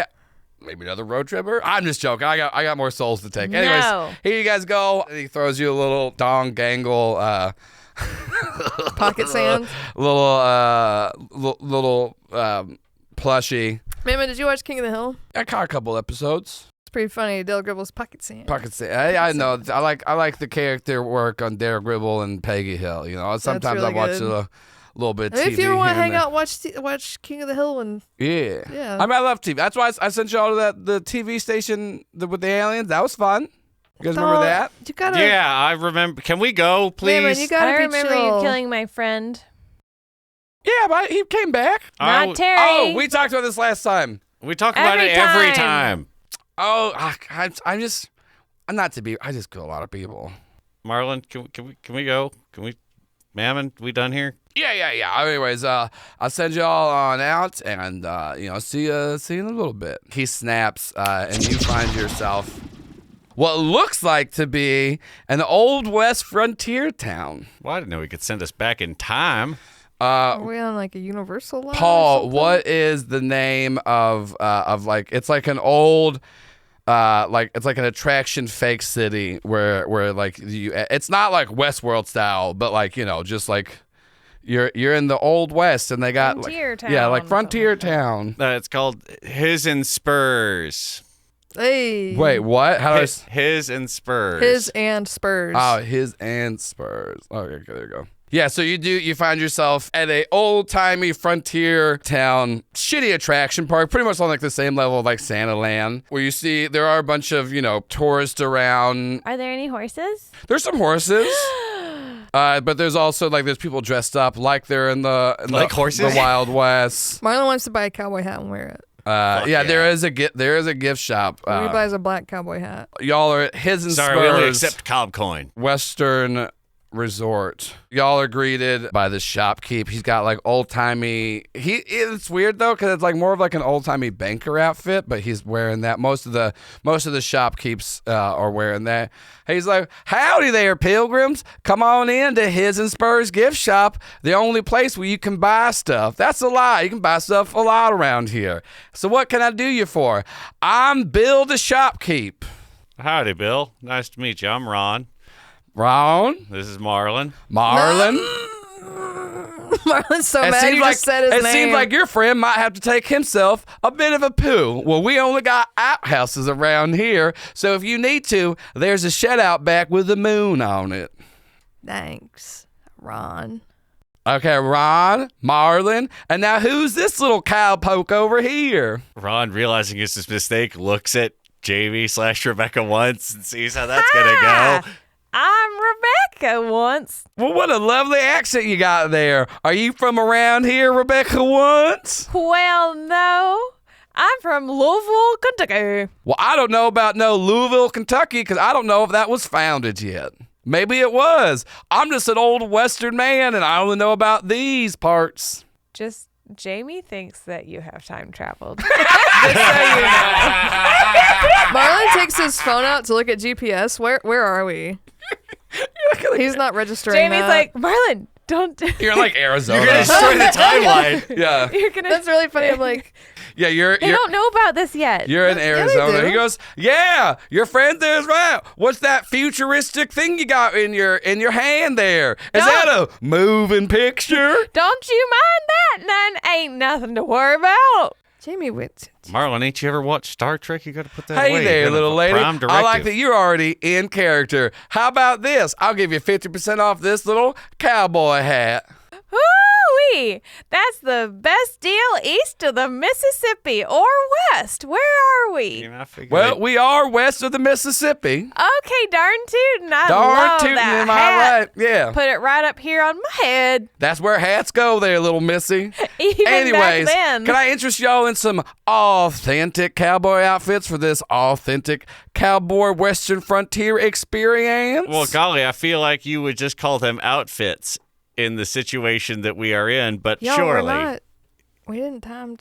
another road tripper. I'm just joking. I got more souls to take. Anyways, No. here you guys go. And he throws you a little Dong Gangle, Pocket sand. little plushie. Mama, did you watch King of the Hill? I caught a couple episodes. It's pretty funny. Dale Gribble's pocket sand. Pocket say I know. I like the character work on Derek Gribble and Peggy Hill. You know, sometimes really I watch good. a little bit of TV. If you ever want to here hang and out, watch King of the Hill and there. Yeah. Yeah. I mean, I love TV. That's why I sent y'all to the TV station with the aliens. That was fun. You guys remember that? You gotta. Yeah, I remember. Can we go, please? Man, you gotta I be remember chill. you killing my friend. Yeah, but he came back. Not Terry. Oh, we talked about this last time. We talk about it every time. Oh, I'm not to be. I just kill a lot of people. Marlon, can we go? Can we, Mammon, we done here? Yeah. Anyways, I'll send y'all on out, and see you in a little bit. He snaps, and you find yourself what looks like to be an old west frontier town. Well, I didn't know he could send us back in time. Are we on like a universal line? or Paul, something? what is the name of like it's like an old it's like an attraction fake city where like it's not like Westworld style, but like just like you're in the old west and they got Frontier like yeah, like town, frontier something like town. It's called His and Spurs. Hey. Wait, what? How do I His and Spurs. His and Spurs. his and Spurs. Oh, okay, there you go. Yeah, so you find yourself at a old-timey frontier town, shitty attraction park, pretty much on like the same level of like Santa Land, where you see there are a bunch of, tourists around. Are there any horses? There's some horses. But there's also there's people dressed up like they're in the horses? the Wild West. Marlon wants to buy a cowboy hat and wear it. Yeah, there is a gift shop. He buys a black cowboy hat. Y'all are at His and Sorry, we only Spurs accept Cobb coin. Western Resort. Y'all are greeted by this shopkeep. He's got like old-timey. It's weird though because it's like more of like an old-timey banker outfit, but he's wearing that. Most of the shopkeeps are wearing that. He's like, "Howdy there, pilgrims! Come on in to His and Spurs gift shop, the only place where you can buy stuff." That's a lie. You can buy stuff a lot around here. So what can I do you for? I'm Bill the shopkeep. Howdy, Bill. Nice to meet you. I'm Ron. Ron, This is Marlon. Marlon. Marlon's so mad he just said his name. It seems like your friend might have to take himself a bit of a poo. Well, we only got outhouses around here, so if you need to, there's a shed out back with the moon on it. Thanks, Ron. Okay, Ron, Marlon, and now who's this little cowpoke over here? Ron, realizing his mistake, looks at Jamie/Rebecca once and sees how that's going to go. I'm Rebecca once. Well, what a lovely accent you got there. Are you from around here, Rebecca once? Well, no. I'm from Louisville, Kentucky. Well, I don't know about no Louisville, Kentucky, because I don't know if that was founded yet. Maybe it was. I'm just an old Western man, and I only know about these parts. Just Jamie thinks that you have time traveled. Marlon takes his phone out to look at GPS. Where are we? He's not registering. Jamie's that. like, Marlon, don't. You're in like Arizona. You're going to destroy the timeline. Yeah. You're gonna. That's really funny. I'm like, Yeah, They don't know about this yet. You're in they Arizona. do. He goes, "Yeah, your friend there's right. What's that futuristic thing you got in your hand there? Is that a moving picture?" Don't you mind that? None ain't nothing to worry about. Jamie, wait. Marlon, ain't you ever watched Star Trek? You got to put that Hey away. there, You got little a lady. prime I like directive. that you're already in character. How about this? I'll give you 50% off this little cowboy hat. Ooh, we? That's the best deal east of the Mississippi or west. Where are we? Well, we are west of the Mississippi. Okay, darn tootin'. I Darn love tootin', that am I hat. right? Yeah. Put it right up here on my head. That's where hats go there, little missy. Even Anyways, back then. can I interest y'all in some authentic cowboy outfits for this authentic cowboy western frontier experience? Well, golly, I feel like you would just call them outfits in the situation that we are in, but Yo, surely. we're not. We didn't time.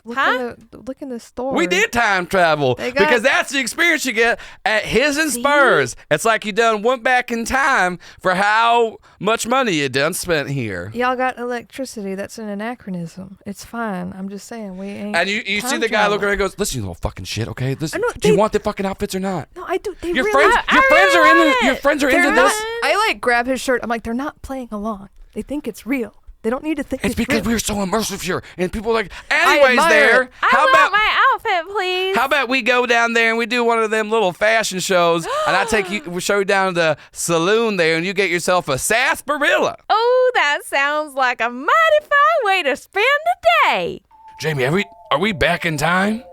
Look in the store. We did time travel They got- because that's the experience you get at his and Spurs. It's like you done went back in time for how much money you done spent here. Y'all got electricity. That's an anachronism. It's fine. I'm just saying we ain't. And you see time the guy looking traveling. around and goes, listen, you little fucking shit, okay? Listen, know, do you they- want the fucking outfits or not? No, I do. They Your really. friends, your friends are into your friends are They're into not- this. I like grab his shirt. I'm like, they're not playing along. They think it's real. They don't need to think It's because real. we're so immersive here, and people are like, anyways, admire there. it. I How want about my outfit, please. how about we go down there and we do one of them little fashion shows, and I take you, we show you down to the saloon there, and you get yourself a sarsaparilla. Oh, that sounds like a mighty fine way to spend the day. Jamie, are we back in time?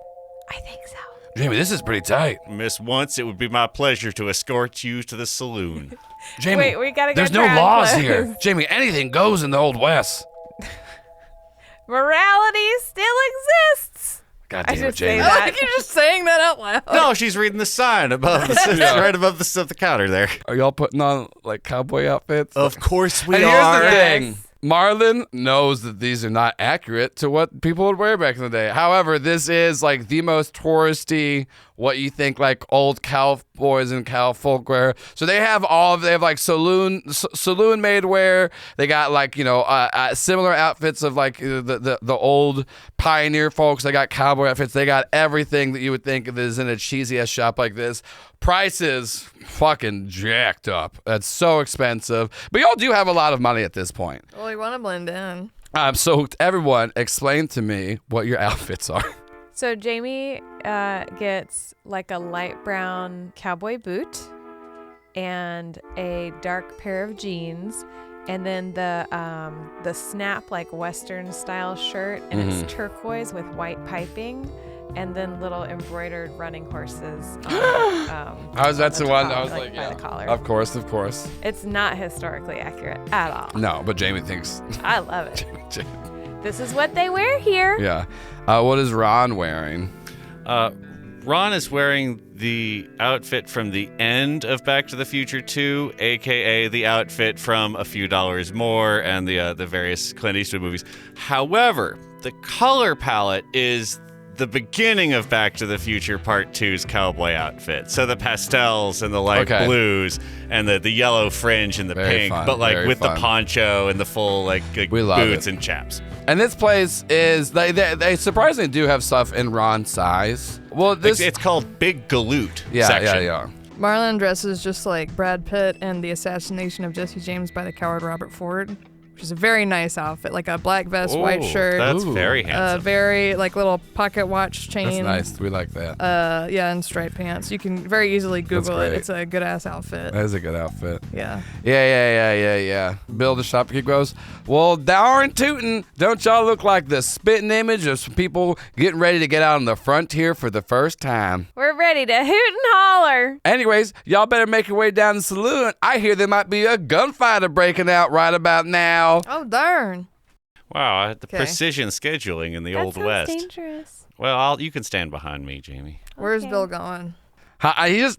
I think so. Jamie, this is pretty tight. Miss Once, it would be my pleasure to escort you to the saloon. Jamie, Wait, we gotta go there's no try on laws clothes. here. Jamie, anything goes in the Old West. Morality still exists. God I damn it, just say Jamie. that. Like you're just saying that out loud. No, she's reading the sign above, right above the counter there. Are y'all putting on like cowboy outfits? Of course we and are. here's the thing. Yes. Marlon knows that these are not accurate to what people would wear back in the day. However, this is like the most touristy, what you think like old cowboys and cowfolk wear. So they have like saloon made wear. They got like, similar outfits of like the old pioneer folks. They got cowboy outfits. They got everything that you would think is in a cheesy ass shop like this. Prices fucking jacked up. That's so expensive. But y'all do have a lot of money at this point. Well, we want to blend in. So everyone, explain to me what your outfits are. So Jamie gets like a light brown cowboy boot and a dark pair of jeans, and then the snap like Western style shirt, and it's turquoise with white piping, and then little embroidered running horses. That's the one. I was like, by yeah, the collar. of course. It's not historically accurate at all. No, but Jamie thinks. I love it. This is what they wear here. Yeah. What is Ron wearing? Ron is wearing the outfit from the end of Back to the Future 2, a.k.a. the outfit from A Few Dollars More and the various Clint Eastwood movies. However, the color palette is the beginning of Back to the Future Part 2's cowboy outfit. So the pastels and the light blues and the yellow fringe and the Very pink, fun, but like very with fun. the poncho and the full like We love boots it. and chaps. And this place is they surprisingly do have stuff in Ron's size. Well, It's called Big Galoot section. yeah. Marlon dresses just like Brad Pitt in The Assassination of Jesse James by the Coward Robert Ford, which is a very nice outfit, like a black vest, white Ooh, shirt, That's very handsome. very like little pocket watch chain. That's nice. We like that. Yeah, and striped pants. You can very easily Google it. great. It's a good ass outfit. That is a good outfit. Yeah. Yeah. Bill the shopkeeper goes, well, darn tootin', don't y'all look like the spitting image of some people getting ready to get out on the frontier for the first time? We're ready to hoot and holler. Anyways, y'all better make your way down the saloon. I hear there might be a gunfighter breaking out right about now. Oh darn. Oh, Wow, the Okay. precision scheduling in the That Old sounds West. dangerous. Well, you can stand behind me, Jamie. Where's Okay. Bill going? He's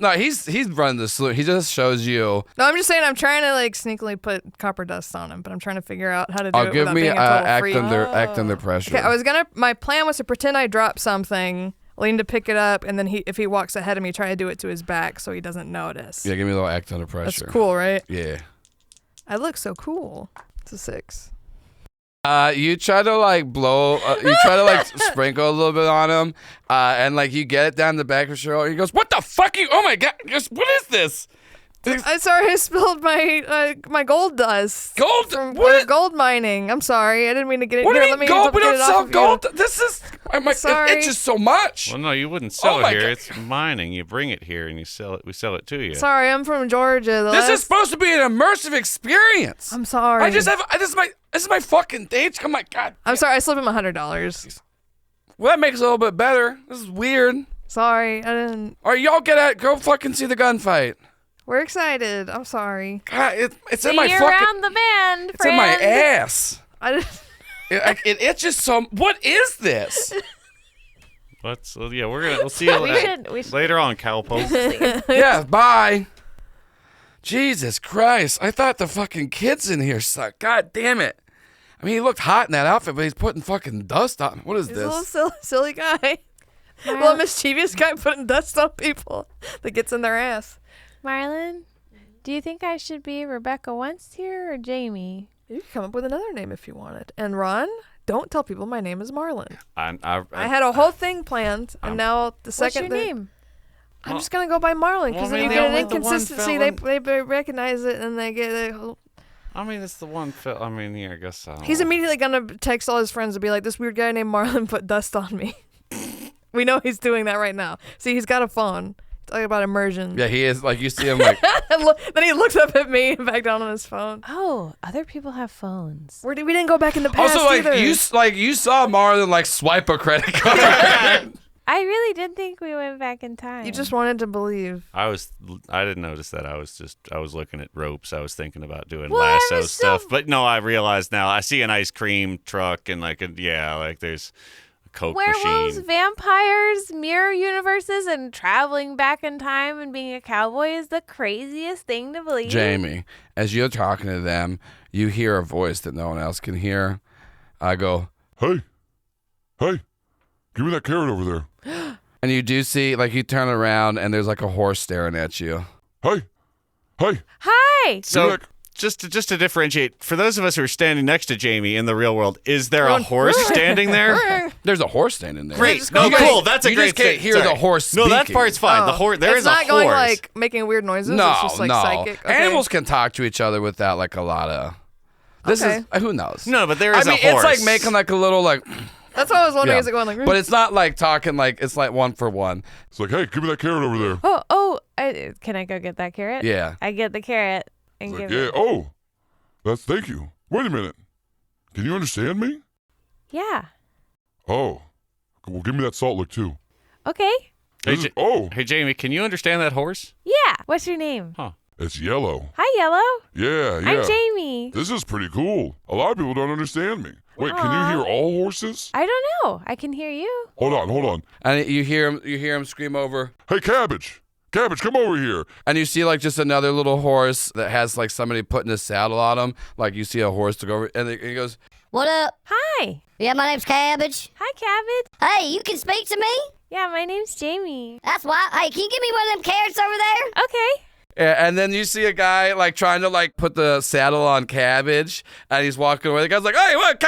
running the saloon. He just shows you. No, I'm just saying I'm trying to like sneakily put copper dust on him, but I'm trying to figure out how to do Oh, it give without me being a total act freak. under pressure. Okay, my plan was to pretend I dropped something, lean to pick it up, and then if he walks ahead of me, try to do it to his back so he doesn't notice. Yeah, give me a little act under That's pressure. cool, right? Yeah. I look so cool. It's a 6. You try to like blow, you try to like sprinkle a little bit on him, and like you get it down the back of his shoulder. He goes, "What the fuck? Oh my god! What is this?" I'm sorry, I spilled my gold dust. Gold? From What? gold mining. I'm sorry. I didn't mean to get it. What do Here, you let mean me gold? We get don't it off sell of you. gold. This is. Sorry. It's just so much. Well, no, you wouldn't sell Oh it my here. God. It's mining. You bring it here and you sell it. We sell it to you. Sorry, I'm from Georgia. This is supposed to be an immersive experience. I'm sorry. I just have. This is my fucking date. Oh my God. I'm sorry. I slipped him $100. Well, that makes it a little bit better. This is weird. Sorry, I didn't. All right, y'all go fucking see the gunfight. We're excited. I'm sorry. God, it's in See my you fucking. around the band, It's in my friend. ass. I didn't. It itches so. What is this? Yeah, we'll see you We should- later on, cowpoke. Yeah, bye. Jesus Christ! I thought the fucking kids in here suck. God damn it! I mean, he looked hot in that outfit, but he's putting fucking dust on. What is He's a little this? silly guy. A little mischievous guy putting dust on people that gets in their ass. Marlon, do you think I should be Rebecca Once here or Jamie? You can come up with another name if you wanted. And Ron, don't tell people my name is Marlon. I I had a whole thing planned, and now the What's second your name? I'm just gonna go by Marlon because Well, then you I mean, get an the one inconsistency. They recognize it and they get. I mean, it's the one. I mean, yeah, I guess. I don't He's know. immediately gonna text all his friends and be like, "This weird guy named Marlon put dust on me." We know he's doing that right now. See, he's got a phone. Talking about immersion. Yeah, he is. Like you see him like. Then he looks up at me and back down on his phone. Oh, other people have phones. We didn't go back in the past Also, like either. you saw Marlon like swipe a credit card. I really did think we went back in time. You just wanted to believe. I didn't notice that. I was looking at ropes. I was thinking about doing Well, I lasso was stuff. so- But no, I realized now. I see an ice cream truck and like there's a Coke werewolves, machine. vampires, mirror universes, and traveling back in time and being a cowboy is the craziest thing to believe. Jamie, as you're talking to them, you hear a voice that no one else can hear. I go, Hey, give me that carrot over there. and you do see, like, you turn around and there's like a horse staring at you. Hey, Hi. So Look. just to differentiate, for those of us who are standing next to Jamie in the real world, is there a horse standing there? There's a horse standing there. Great. No, You guys- cool. That's a you great just can't thing. hear Sorry. the horse No, that speaking. part's fine. The horse. There it's is a not going horse. like making weird noises. No, it's just like no. psychic. Okay. Animals can talk to each other without like a lot of. This Okay. is who knows. No, but there I is mean, a horse. it's like making like a little like. That's what I was wondering. Yeah. Is it going like? But it's not like talking like it's like one for one. it's like, hey, give me that carrot over there. Can I go get that carrot? Yeah. I get the carrot and It's like, give yeah, it. oh, thank you. Wait a minute. Can you understand me? Yeah. Oh, well, give me that salt lick too. Okay. Hey, This is- oh, Hey, Jamie, can you understand that horse? Yeah. What's your name? it's yellow. Hi, Yellow. Yeah. I'm Jamie. This is pretty cool. A lot of people don't understand me. Wait, can Aw. you hear all horses? I don't know. I can hear you. Hold on. And you hear him scream over. Hey, Cabbage, come over here. And you see like just another little horse that has like somebody putting a saddle on him. Like you see a horse to go over, and he goes, What up? Hi. Yeah, my name's Cabbage. Hi, Cabbage. Hey, you can speak to me? Yeah, my name's Jamie. That's why. Hey, can you give me one of them carrots over there? Okay. yeah, and then you see a guy like trying to like put the saddle on Cabbage, and he's walking away. The guy's like, "Hey, what?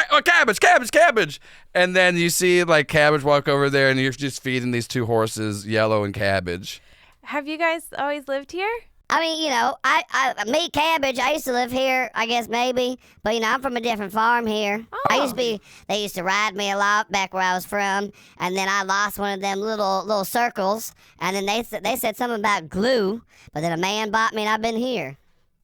Cabbage!" And then you see like Cabbage walk over there, and you're just feeding these two horses, Yellow and Cabbage. Have you guys always lived here? I mean, me, Cabbage, I used to live here, I guess maybe. But, I'm from a different farm here. Oh. They used to ride me a lot back where I was from. And then I lost one of them little circles. And then they said something about glue. But then a man bought me and I've been here.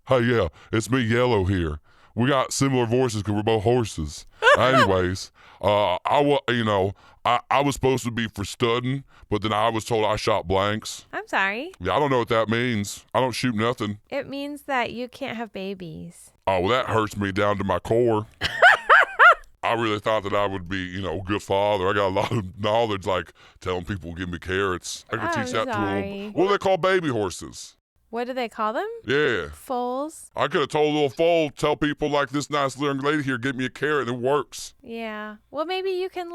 Hey, yeah, it's me, Yellow here. We got similar voices because we're both horses. Anyways, I was supposed to be for studding, but then I was told I shot blanks. I'm sorry. Yeah, I don't know what that means. I don't shoot nothing. It means that you can't have babies. Oh, well, that hurts me down to my core. I really thought that I would be, a good father. I got a lot of knowledge, like telling people give me carrots. I could teach that to sorry. them. What do they call baby horses? What do they call them? Yeah. Foals. I could have told little foal, tell people like this nice young lady here, give me a carrot, and it works. Yeah. Well, maybe you can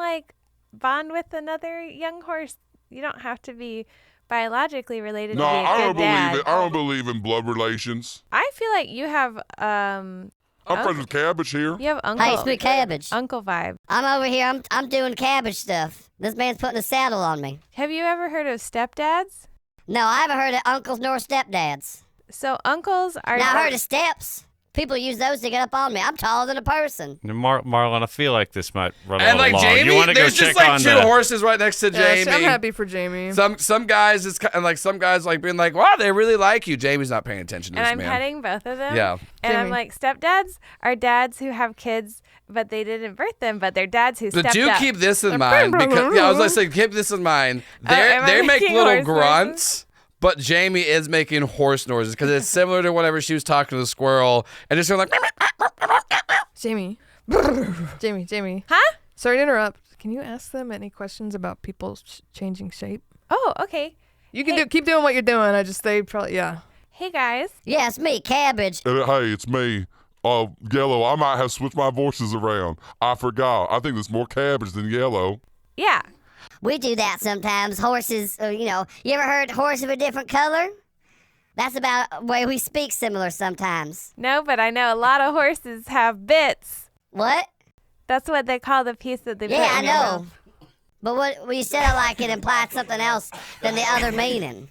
bond with another young horse. You don't have to be biologically related No, to be a I don't good dad. believe it. I don't believe in blood relations. I feel like you have I'm friends with Cabbage here. you have uncle Hey, it's me, Cabbage. uncle vibe. I'm over here. I'm doing cabbage stuff. This man's putting a saddle on me. Have you ever heard of stepdads? No, I haven't heard of uncles nor stepdads. So uncles are. Now I heard of steps. People use those to get up on me. I'm taller than a person. Marlon, I feel like this might run a And little like long. Jamie, You want to go there's check just like on two the... horses right next to Jamie. I'm happy for Jamie. Some guys is and like some guys like being like, wow, they really like you. Jamie's not paying attention to And this I'm man. petting both of them. Yeah. And I'm Jamie. like, stepdads are dads who have kids, but they didn't birth them, but they're dads who But stepped do up. keep this in mind because I was gonna say keep this in mind. am I They make making little horse grunts, but Jamie is making horse noises because it's similar to whenever she was talking to the squirrel and just going like. Jamie. Jamie. Huh? Sorry to interrupt. Can you ask them any questions about people changing shape? Oh, okay. You can keep doing what you're doing. They probably, yeah. Hey, guys. Yeah, it's me, Cabbage. Hey, it's me. Yellow, I might have switched my voices around. I forgot. I think there's more Cabbage than Yellow. Yeah. We do that sometimes. Horses, you ever heard horse of a different color? That's about the way we speak similar sometimes. No, but I know a lot of horses have bits. What? That's what they call the piece that they put Yeah, I in your know. mouth. But when you said it like it implied something else than the other meaning.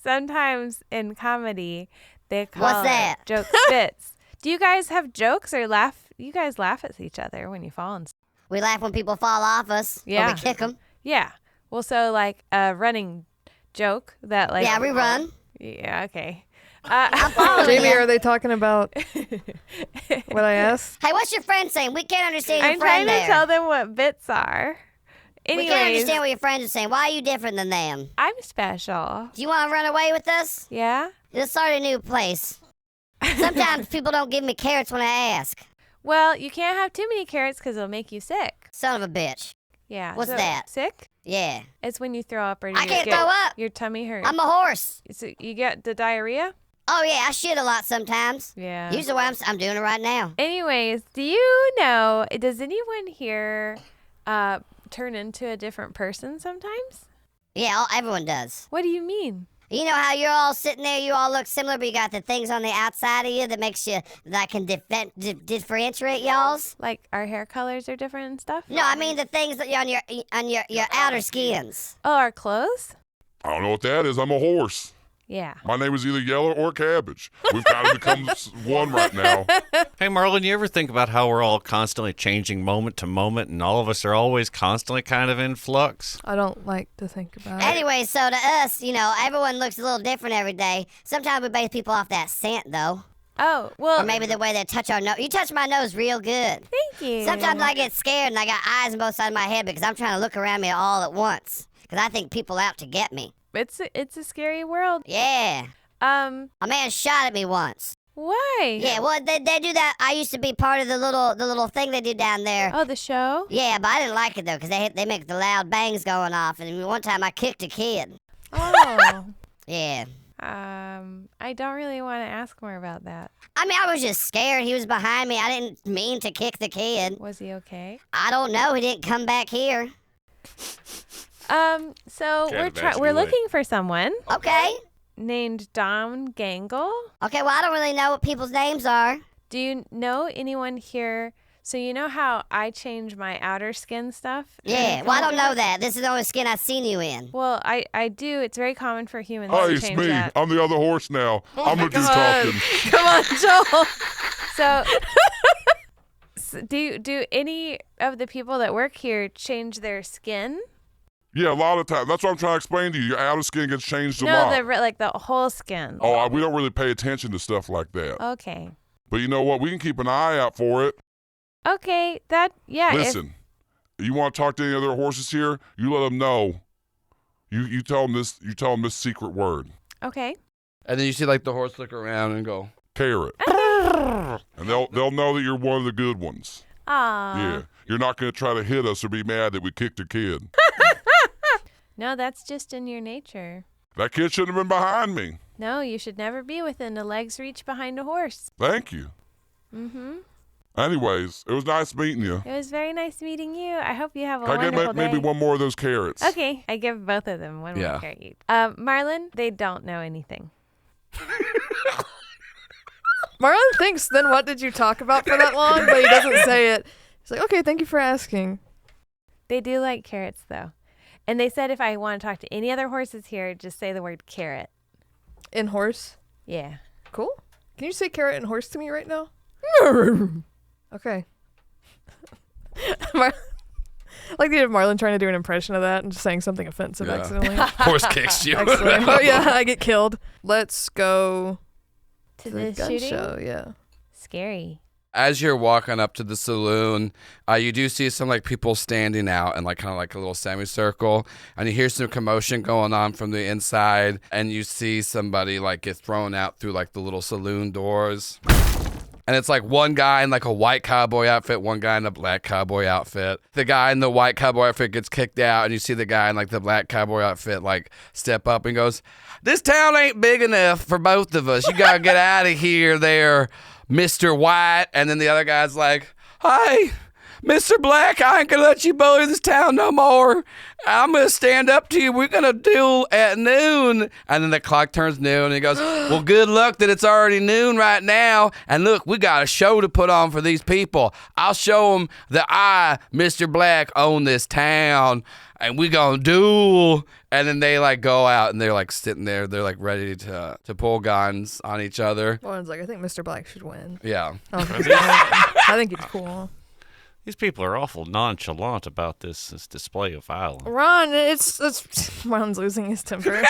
Sometimes in comedy, they call What's that? jokes bits. Do you guys have jokes or laugh? You guys laugh at each other when you fall and stuff. We laugh when people fall off us. Yeah. Or we kick them. Yeah. Well, so like a running joke that like. Yeah, we run. Yeah, okay. I'm following Jamie, you. are they talking about what I asked? Hey, what's your friend saying? We can't understand your I'm friend trying there. to tell them what bits are. we can't Anyways, understand what your friends are saying. Why are you different than them? I'm special. Do you want to run away with us? Yeah? Let's start a new place. Sometimes people don't give me carrots when I ask. Well, you can't have too many carrots because it'll make you sick. Son of a bitch. Yeah. What's so, that? Sick? Yeah. It's when you throw up or I you can't get throw up. your tummy hurts. I'm a horse. So you get the diarrhea? Oh, yeah, I shit a lot sometimes. Yeah. Usually why I'm doing it right now. Anyways, do you know, does anyone here turn into a different person sometimes? Yeah, everyone does. What do you mean? You know how you're all sitting there, you all look similar, but you got the things on the outside of you that makes you, that can differentiate y'all's? Like our hair colors are different and stuff? No, I mean the things that on your outer skins. Oh, our clothes? I don't know what that is. I'm a horse. Yeah. My name is either Yellow or Cabbage. We've kind of become one right now. Hey, Marlon, you ever think about how we're all constantly changing moment to moment and all of us are always constantly kind of in flux? I don't like to think about it. Anyway, so to us, everyone looks a little different every day. Sometimes we base people off that scent, though. Oh, well, Or maybe the way they touch our nose. You touch my nose real good. thank you. Sometimes I get scared and I got eyes on both sides of my head because I'm trying to look around me all at once. Because I think people out to get me. It's a scary world. Yeah. A man shot at me once. Why? Yeah, well, they do that. I used to be part of the little thing they do down there. Oh, the show? Yeah, but I didn't like it, though, because they make the loud bangs going off. And one time I kicked a kid. Oh. Yeah. I don't really want to ask more about that. I mean, I was just scared. He was behind me. I didn't mean to kick the kid. Was he okay? I don't know. He didn't come back here. So Can't we're imagine we're you would. looking for someone Okay. named Dom Gangle. Okay, well, I don't really know what people's names are. Do you know anyone here? So you know how I change my outer skin stuff? Yeah, well, I don't know that. This is the only skin I've seen you in. Well, I do. It's very common for humans Hi, to it's change me. that. I'm the other horse now. I'm going to do God. talking. Come on, Joel. So, do any of the people that work here change their skin? Yeah, a lot of times. That's what I'm trying to explain to you. Your outer skin gets changed a No, lot. the whole skin. Oh, we don't really pay attention to stuff like that. Okay. But you know what? We can keep an eye out for it. Okay. Yeah. Listen, you want to talk to any other horses here? You let them know. You tell them this. You tell them this secret word. Okay. And then you see like the horse look around and go, Carrot. And they'll know that you're one of the good ones. Aw. Yeah. You're not going to try to hit us or be mad that we kicked a kid. No, that's just in your nature. That kid shouldn't have been behind me. No, you should never be within a leg's reach behind a horse. Thank you. Mm-hmm. Anyways, it was nice meeting you. It was very nice meeting you. I hope you have a Can I wonderful get maybe day. one more of those carrots? Okay, I give both of them one Yeah. more carrot each. Marlon, they don't know anything. Marlon thinks, then what did you talk about for that long? But he doesn't say it. He's like, okay, thank you for asking. They do like carrots, though. And they said if I want to talk to any other horses here, just say the word carrot. In horse? Yeah. Cool. Can you say carrot and horse to me right now? Okay. Like the idea of Marlon trying to do an impression of that and just saying something offensive accidentally. Horse kicks you. Excellent. Oh yeah, I get killed. Let's go To the the gun shooting? show. Yeah. Scary. As you're walking up to the saloon, you do see some like people standing out in like kind of like a little semicircle, and you hear some commotion going on from the inside, and you see somebody like get thrown out through like the little saloon doors. And it's like one guy in like a white cowboy outfit, one guy in a black cowboy outfit. The guy in the white cowboy outfit gets kicked out, and you see the guy in like the black cowboy outfit like step up and goes, "This town ain't big enough for both of us. You gotta get out of here there, Mr. White." And then the other guy's like, "Hey, Mr. Black, I ain't gonna let you bully this town no more. I'm gonna stand up to you. We're gonna duel at noon." And then the clock turns noon, and he goes, "Well, good luck that it's already noon right now. And look, we got a show to put on for these people. I'll show them that I, Mr. Black, own this town, and we gonna duel." And then they like go out, and they're like sitting there. They're like ready to pull guns on each other. One's like, I think Mr. Black should win. Yeah. I think he's cool. These people are awful nonchalant about this display of violence. Ron, it's Ron's losing his temper.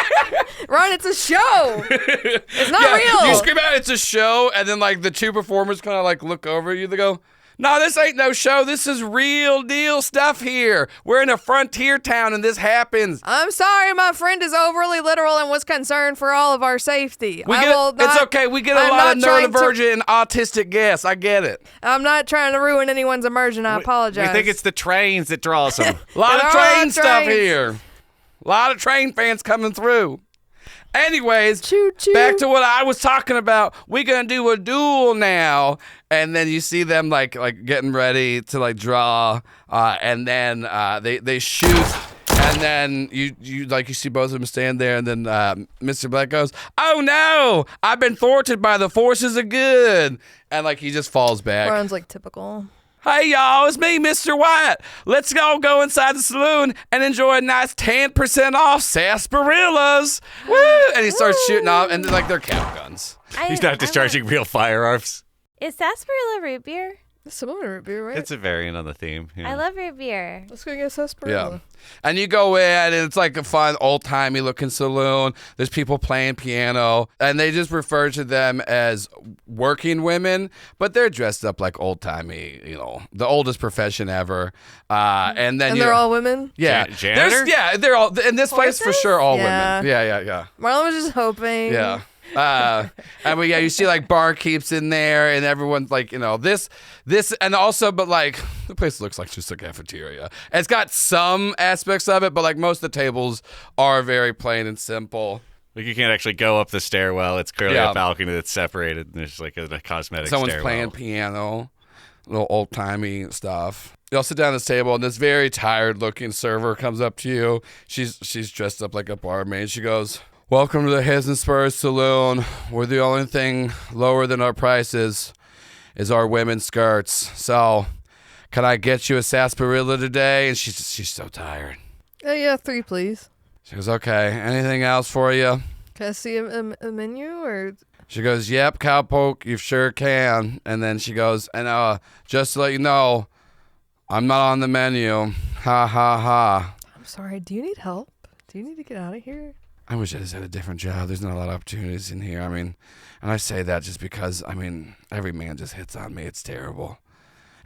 Ron, it's a show. It's not real. You scream out, "It's a show," and then like the two performers kind of like look over at you. They go, "No, this ain't no show. This is real deal stuff here. We're in a frontier town, and this happens." I'm sorry, my friend is overly literal and was concerned for all of our safety. It's okay. We get a lot of neurodivergent and autistic guests. I get it. I'm not trying to ruin anyone's immersion. I apologize. We think it's the trains that draws them. A lot of There are train stuff trains. here. A lot of train fans coming through. Anyways, Choo choo. back to what I was talking about. We're gonna do a duel now, and then you see them like getting ready to like draw, and then they shoot, and then you see both of them stand there, and then Mr. Black goes, "Oh no, I've been thwarted by the forces of good," and like he just falls back. Ron's like typical. "Hey y'all, it's me, Mr. White. Let's all go inside the saloon and enjoy a nice 10% off sarsaparillas." Woo! And he starts shooting off, and like they're cap guns. He's not discharging real firearms. Is sarsaparilla root beer? It's similar to root beer, right? It's a variant on the theme. Yeah. I love root beer. Let's go get sarsaparilla. Yeah. And you go in, and it's like a fun, old-timey looking saloon. There's people playing piano, and they just refer to them as working women, but they're dressed up like old-timey, the oldest profession ever. And then And they're all women? Yeah. Janitor? They're all, in this place for sure, all Yeah. women. Yeah. Marlon was just hoping. Yeah. And you see like barkeeps in there, and everyone's like, this, and also, but like the place looks like just a cafeteria. It's got some aspects of it, but like most of the tables are very plain and simple. Like you can't actually go up the stairwell. It's clearly Yeah. a balcony that's separated, and there's like a cosmetic Someone's stairwell. playing piano, little old timey stuff. You all sit down at this table, and this very tired looking server comes up to you. She's dressed up like a barmaid. She goes, "Welcome to the His and Spurs Saloon. We're the only thing lower than our prices is our women's skirts. So, can I get you a sarsaparilla today?" And she's so tired. Yeah, 3, please. She goes, "Okay. Anything else for you?" Can I see a menu or? She goes, "Yep, cowpoke, you sure can." And then she goes, "And just to let you know, I'm not on the menu. Ha ha ha." I'm sorry. Do you need help? Do you need to get out of here? I wish I just had a different job. There's not a lot of opportunities in here. I mean, and I say that just because, every man just hits on me. It's terrible.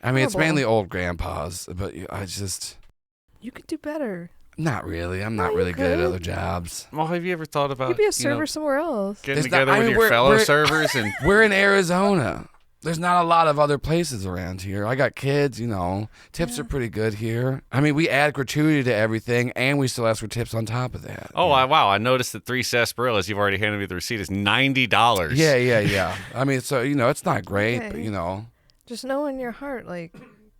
It's Horrible. mainly old grandpas, but You could do better. not really. I'm No, not you really good at could. other jobs. Well, have you ever thought You about could be a server somewhere else. getting There's not- together I with mean, your we're- fellow we're- servers and We're in Arizona. There's not a lot of other places around here. I got kids, Tips are pretty good here. We add gratuity to everything, and we still ask for tips on top of that. Oh, wow. I noticed that 3 sarsaparillas, you've already handed me the receipt, is $90. Yeah. So, it's not great, Okay. but, Just know in your heart, like,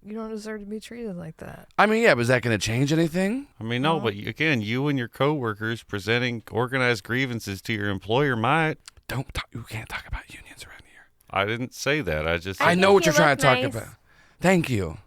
you don't deserve to be treated like that. but is that going to change anything? No, but again, you and your coworkers presenting organized grievances to your employer might. You can't talk about unions around here. I didn't say that. I just I know think what you you're trying look to talk nice. about. Thank you.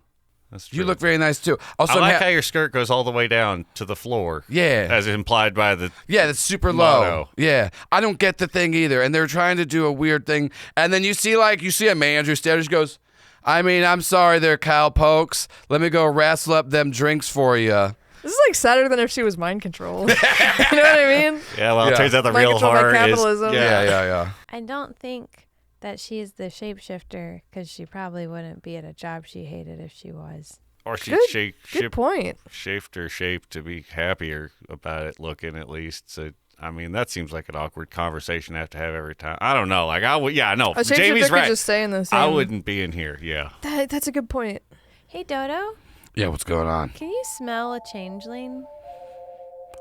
That's true. You look very nice too. Also, I like how your skirt goes all the way down to the floor. Yeah. As implied by the that's super low. motto. Yeah. I don't get the thing either. And they're trying to do a weird thing. And then you see a manager stand just goes, I'm sorry there, Kyle Pokes. Let me go wrestle up them drinks for you. This is like sadder than if she was mind controlled. You know what I mean? Yeah, well, it turns out the Mind real controlled by horror is... capitalism. Yeah. I don't think that she's the shapeshifter because she probably wouldn't be at a job she hated if she was. Or she Good point. shaped her shape to be happier about it looking, at least. So, I mean, that seems like an awkward conversation I have to have every time. I don't know. Like, no. A shapeshifter Jamie's could right. just stay in the same. I wouldn't be in here, yeah. That's a good point. Hey, Dodo, Yeah, what's going on? can you smell a changeling?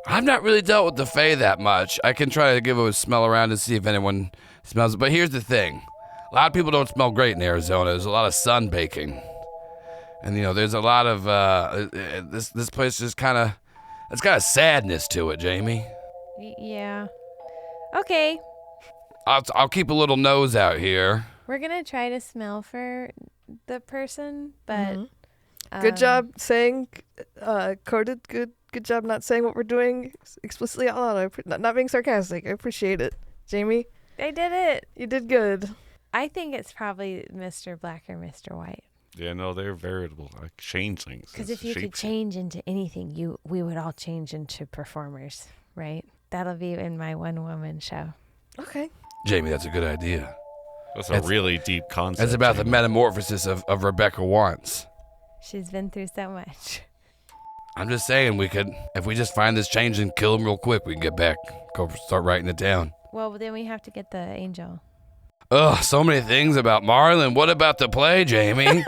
I've not really dealt with the Fae that much. I can try to give it a smell around to see if anyone smells it. But here's the thing. A lot of people don't smell great in Arizona. There's a lot of sun baking. And, there's a lot of, this place just it's got a sadness to it, Jamie. Yeah. Okay, I'll keep a little nose out here. we're gonna try to smell for the person, but Good job saying, coded. Good job not saying what we're doing explicitly out loud. Not being sarcastic. I appreciate it, Jamie. I did it. You did good. I think it's probably Mr. Black or Mr. White. Yeah, no, they're veritable, like changelings. Because It's if you could change into anything, we would all change into performers, right? That'll be in my one-woman show. Okay. Jamie, that's a good idea. That's a really deep concept. It's about the metamorphosis of Rebecca once. She's been through so much. I'm just saying if we just find this change and kill him real quick, we can get back, go start writing it down. Well, then we have to get the angel. Ugh, so many things about Marlon. What about the play, Jamie?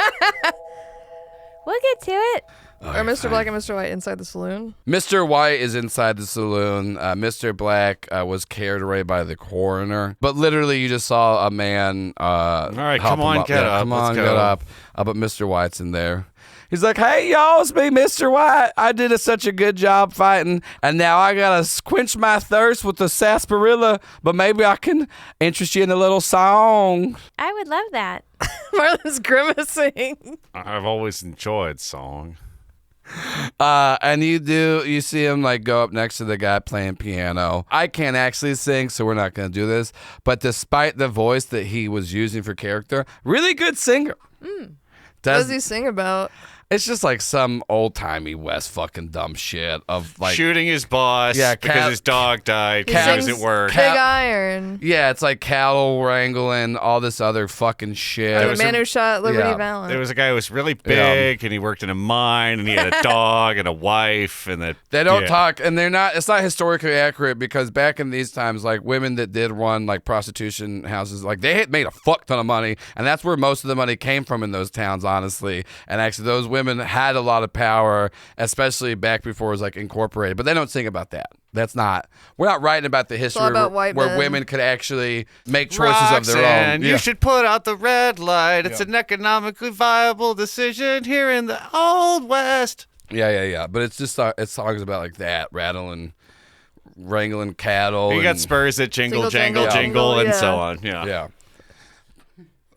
We'll get to it. Are Mr. Black and Mr. White inside the saloon? Mr. White is inside the saloon. Mr. Black was carried away by the coroner. But literally, you just saw a man. All right, come on, get up. Come Let's on, go. get up. But Mr. White's in there. He's like, hey, y'all, it's me, Mr. White. I did such a good job fighting, and now I got to quench my thirst with the sarsaparilla, but maybe I can interest you in a little song. I would love that. Marlon's grimacing. I've always enjoyed song. And you see him like go up next to the guy playing piano. I can't actually sing, so we're not going to do this. But despite the voice that he was using for character, really good singer. What does he sing about? It's just like some old-timey West fucking dumb shit of like shooting his boss because his dog died because he was at work. Big Iron. Yeah, it's like cattle wrangling, all this other fucking shit. The man who shot Liberty yeah. Valance. There was a guy who was really big and he worked in a mine and he had a dog and a wife and they don't talk, and it's not historically accurate because back in these times, like women that did run like prostitution houses, like they had made a fuck ton of money, and that's where most of the money came from in those towns, honestly. And actually those women had a lot of power, especially back before it was like incorporated, but they don't sing about that. We're not writing about the history about where white men. women could actually make choices of their own. You should put out the red light. It's an economically viable decision here in the Old West. Yeah. But it's just it's songs about like that, wrangling cattle. You got and- Spurs that jingle, Jingle, jangle, jangle, jingle, and yeah. so on. Yeah. Yeah.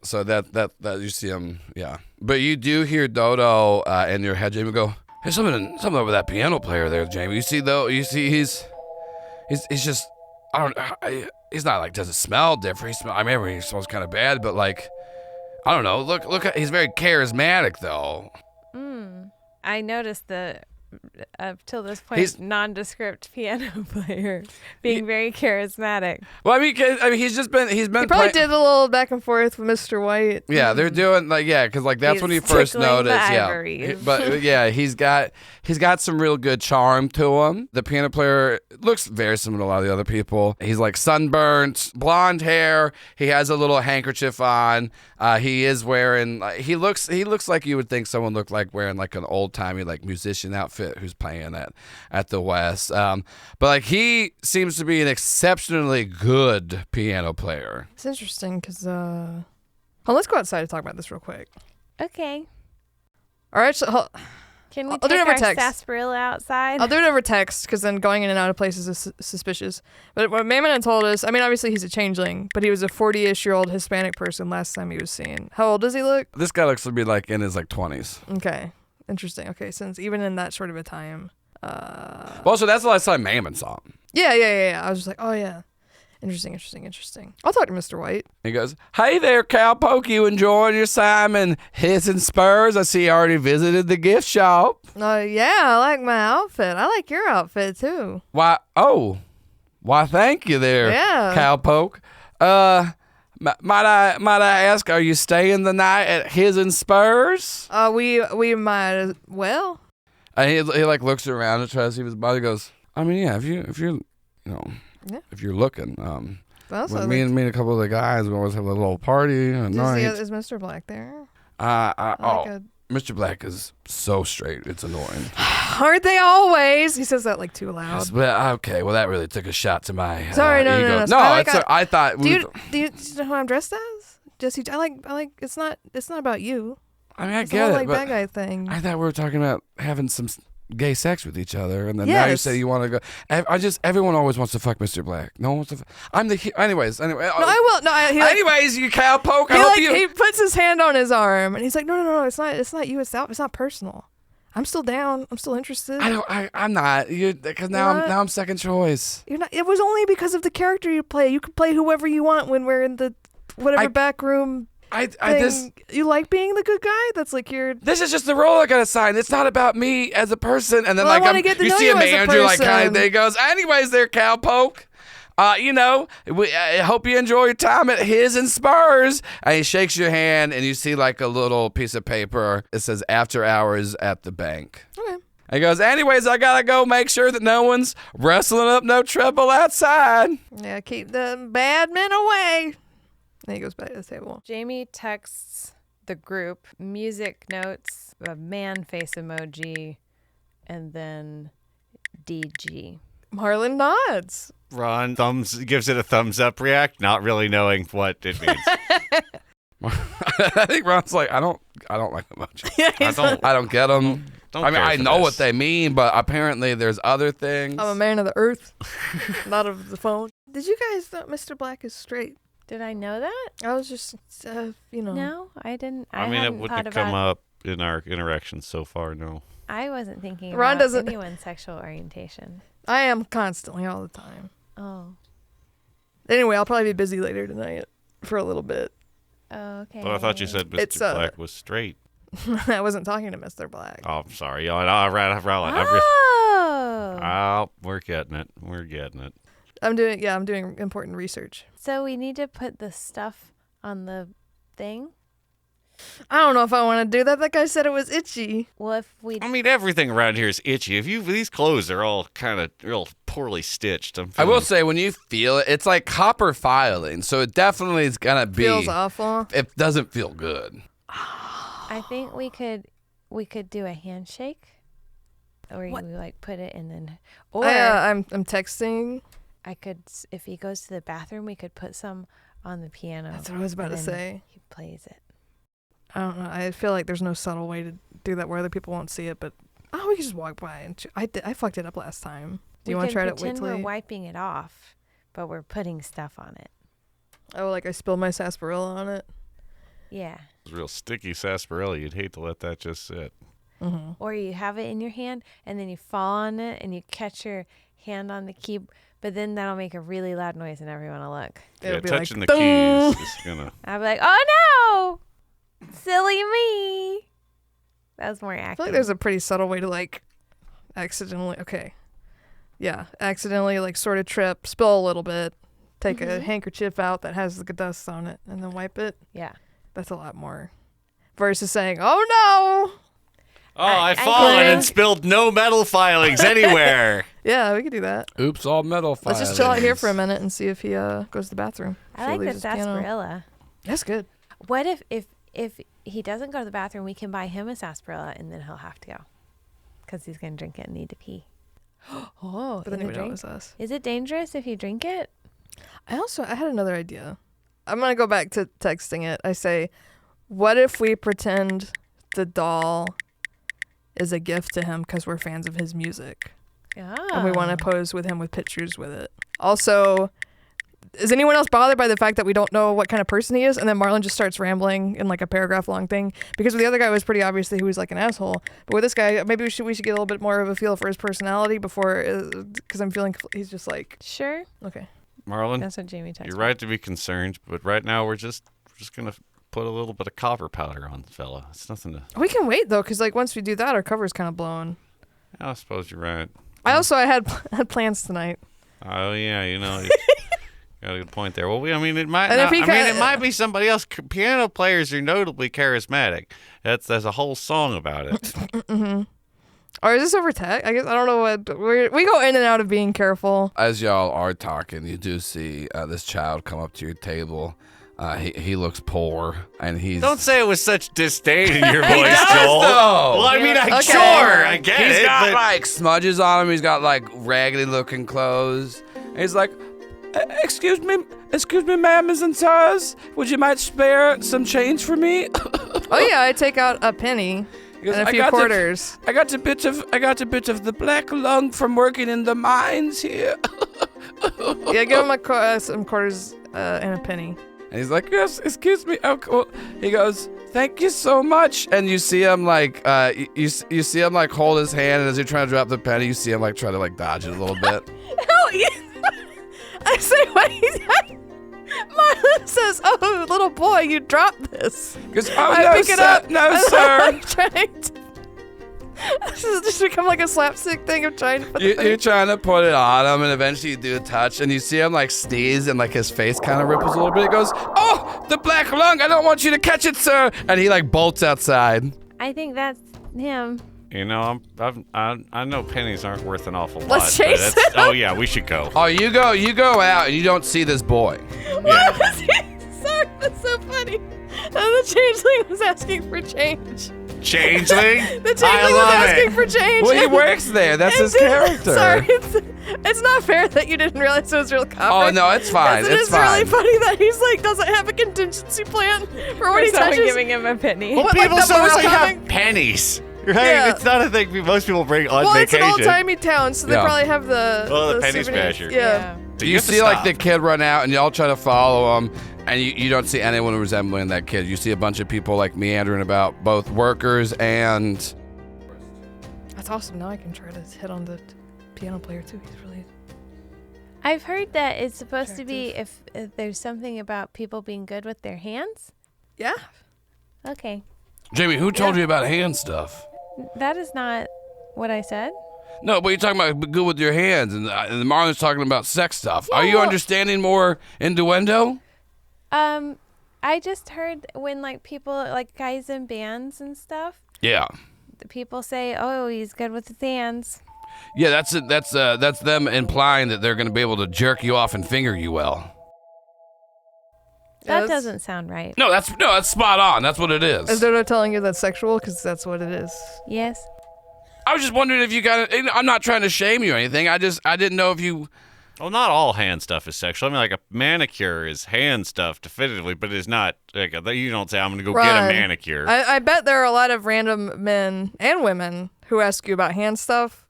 So that you see him, yeah. But you do hear Dodo in your head, Jamie, go, "There's something over that piano player there, Jamie." You see he's just he's not like doesn't smell different. I remember he smells kind of bad, but like I don't know. Look, he's very charismatic though. I noticed the up till this point He's- nondescript piano player being very charismatic. Well, I mean, he's been He probably did a little back and forth with Mr. White. Yeah, they're doing because like that's He's when you first tickling the noticed. Yeah, ivories. but yeah, he's got some real good charm to him. The piano player looks very similar to a lot of the other people. He's like sunburnt, blonde hair. He has a little handkerchief on. He is wearing. He looks like you would think someone looked like wearing like an old timey like musician outfit who's playing at the West. But like he seems to be an exceptionally good piano player. It's interesting because, let's go outside and talk about this real quick. Okay. All right, so, Can we I'll do it take over our text. sarsaparilla outside? I'll do it over text because then going in and out of places is suspicious. But what Maimon told us, I mean, obviously he's a changeling, but he was a 40-ish-year-old Hispanic person last time he was seen. How old does he look? This guy looks to be like in his like 20s. Okay. Interesting. Okay, since even in that short of a time. Well, so that's the last time Mammon saw him. Yeah. I was just like, oh yeah. Interesting. I'll talk to Mr. White. He goes, "Hey there, Cowpoke. You enjoying your time in His and Spurs? I see you already visited the gift shop." Yeah, I like my outfit. I like your outfit too. Why, thank you there, Yeah. Cowpoke. Might I ask, are you staying the night at His and Spurs? We might as well. And he like looks around and tries to see if his body goes, I mean, yeah, if you're if you're looking, Also, me and a couple of the guys, we always have a little party at night. Is Mr. Black there? Mr. Black is so straight, it's annoying. Aren't they always? He says that like too loud. Yes, but okay, well that really took a shot to my Sorry, no. ego. No, I thought. Do you know who I'm dressed as? Jesse, I like. It's not about you. I mean, I It's get the whole, it, like, but bad guy thing. I thought we were talking about having some gay sex with each other, and then now you Yes. say you want to go. Everyone always wants to fuck Mr. Black. No one wants to. Anyways. No, I will. No, Anyways, you Cowpoke. He puts his hand on his arm and he's like, no, it's not you. It's not personal. I'm still down. I'm still interested. I'm not. Because now I'm second choice. You're not. It was only because of the character you play. You can play whoever you want when we're in the whatever back room. You like being the good guy? That's like your. This is just the role I got assigned. It's not about me as a person. And then Well, I wanna get to you know see you a as a manager like kind person. of thing goes. Anyways, there, Cowpoke. I hope you enjoy your time at His and Spurs. And he shakes your hand, and you see like a little piece of paper. It says after hours at the bank. Okay. And he goes, anyways, I gotta go make sure that no one's wrestling up no trouble outside. Yeah, keep the bad men away. Then he goes back to the table. Jamie texts the group music notes, a man face emoji, and then DG. Marlon nods. Ron gives it a thumbs up react, not really knowing what it means. I think Ron's like, I don't like emoji. Yeah, I don't get them. Don't I mean, care I for know this. what they mean, but apparently there's other things. I'm a man of the earth, not of the phone. Did you guys thought Mr. Black is straight? Did I know that? I was just, No, I didn't. I mean, it hadn't wouldn't thought have come about- up in our interactions so far, no. I wasn't thinking Ron about doesn't- anyone's sexual orientation. I am constantly all the time. Oh. Anyway, I'll probably be busy later tonight for a little bit. Oh, okay. But I thought you said It's, Mr. Black was straight. I wasn't talking to Mr. Black. Oh, I'm sorry. Oh, we're getting it. I'm doing important research. So we need to put the stuff on the thing? I don't know if I want to do that. That guy said it was itchy. Well, if we... I mean, everything around here is itchy. These clothes are all kind of real poorly stitched. I will say, when you feel it, it's like copper filing, so it definitely is gonna be. Feels awful. It doesn't feel good. I think we could do a handshake, or you like put it and then, or I'm texting. I could, if he goes to the bathroom, we could put some on the piano. That's what I was about to and say. He plays it. I don't know. I feel like there's no subtle way to do that where other people won't see it, but we can just walk by and I fucked it up last time. Do you want to try to wait pretend till we're wiping it off, but we're putting stuff on it. Oh, like I spilled my sarsaparilla on it? Yeah. It's real sticky sarsaparilla. You'd hate to let that just sit. Mm-hmm. Or you have it in your hand and then you fall on it and you catch your hand on the key, but then that'll make a really loud noise and everyone will look. It'll be touching like, the "Dong." keys is gonna. I'll be like, oh no, silly me. That was more I acting. feel like there's a pretty subtle way to like accidentally, like sort of trip, spill a little bit, take a handkerchief out that has the dust on it and then wipe it. Yeah. That's a lot more. Versus saying, oh no. Oh, I've I fallen and think- spilled no metal filings anywhere. Yeah, we could do that. Oops, all metal filings. Let's just chill out here for a minute and see if he goes to the bathroom. If I he like the leaves his piano. sarsaparilla. That's good. What if he doesn't go to the bathroom, we can buy him a sarsaparilla and then he'll have to go because he's going to drink it and need to pee. Oh, But then he in would a know drink? it's us. Is it dangerous if you drink it? I had another idea. I'm going to go back to texting it. I say, what if we pretend the doll is a gift to him because we're fans of his music? And we want to pose with him with pictures with it. Also, is anyone else bothered by the fact that we don't know what kind of person he is? And then Marlon just starts rambling in like a paragraph long thing, because with the other guy it was pretty obvious that he was like an asshole. But with this guy, maybe we should get a little bit more of a feel for his personality before, because I'm feeling he's just like, Sure. okay. Marlon, That's what Jamie texted. you're right to be concerned, but right now we're just gonna put a little bit of copper powder on the fella. It's nothing to. We can wait though, because like once we do that, our cover's kind of blown. I suppose you're right. I had plans tonight. Oh yeah, you got a good point there. Well, it might. And if he it might be somebody else. Piano players are notably charismatic. There's a whole song about it. Mm-hmm. Or is this over text? I guess I don't know what we go in and out of being careful. As y'all are talking, you do see this child come up to your table. He looks poor, and he's. Don't say it with such disdain in your voice, does, Joel. though. Well, I mean, Okay. sure, I get He's it. got but like smudges on him. He's got like raggedy looking clothes. And he's like, Excuse me, ma'am and sirs. Would you might spare some change for me? Oh yeah, I take out a penny and a few quarters. I got a bit of the black lung from working in the mines here. Yeah, give him some quarters and a penny. And he's like, yes, excuse me. Oh, cool. He goes, thank you so much. and you see him like, you see him like hold his hand, and as you're trying to drop the penny, you see him like try to like dodge it a little bit. Hell yeah! I say what he's. Marlon says, "Oh, little boy, you dropped this." Goes, I no, pick it sir. up. No, I'm sir. like trying to. This has just become like a slapstick thing of trying to put the You're trying to put it on him, and eventually you do a touch, and you see him like sneeze, and like his face kind of ripples a little bit. He goes, "Oh, the black lung! I don't want you to catch it, sir!" And he like bolts outside. I think that's him. I know pennies aren't worth an awful lot. Let's but chase that's- him. Oh yeah, we should go. Oh, you go out, and you don't see this boy. Why was he? Sorry, that's so funny. And the changeling was asking for change. Changeling? The changeling was asking for change. Well, he and- works there. That's his and- character. Sorry, it's not fair that you didn't realize it was real copper. Oh no, it's fine. It It's is really fine. funny that he's like doesn't have a contingency plan for when he Someone touches. giving him a penny. Well, What, like people the seriously bar have coming? pennies. Right? Yeah. It's not a thing most people bring on Well, it's vacation. an old timey town, so they Yeah. probably have the. Oh, the penny souvenir- smasher. Yeah. So You have to see like stop. the kid run out, and y'all try to follow him, and you don't see anyone resembling that kid. You see a bunch of people like meandering about, both workers and. That's awesome. Now I can try to hit on the piano player too. He's really. I've heard that it's supposed to be if there's something about people being good with their hands. Yeah. Okay. Jamie, who told you about hand stuff? That is not what I said. No, but you're talking about good with your hands, and Marlon's talking about sex stuff. Are you well- understanding more innuendo? I just heard when like people like guys in bands and stuff, Yeah. the people say, "Oh, he's good with his hands." Yeah, that's it. That's them implying that they're going to be able to jerk you off and finger you well. That Yes. doesn't sound right. No, that's spot on. That's what it Is is. Dodo telling you that's sexual? Because that's what it is. Yes. I was just wondering if you got it. I'm not trying to shame you or anything. I didn't know if you. Well, not all hand stuff is sexual. I mean, like a manicure is hand stuff definitively, but it's not like you don't say I'm going to go get a Right. manicure. I bet there are a lot of random men and women who ask you about hand stuff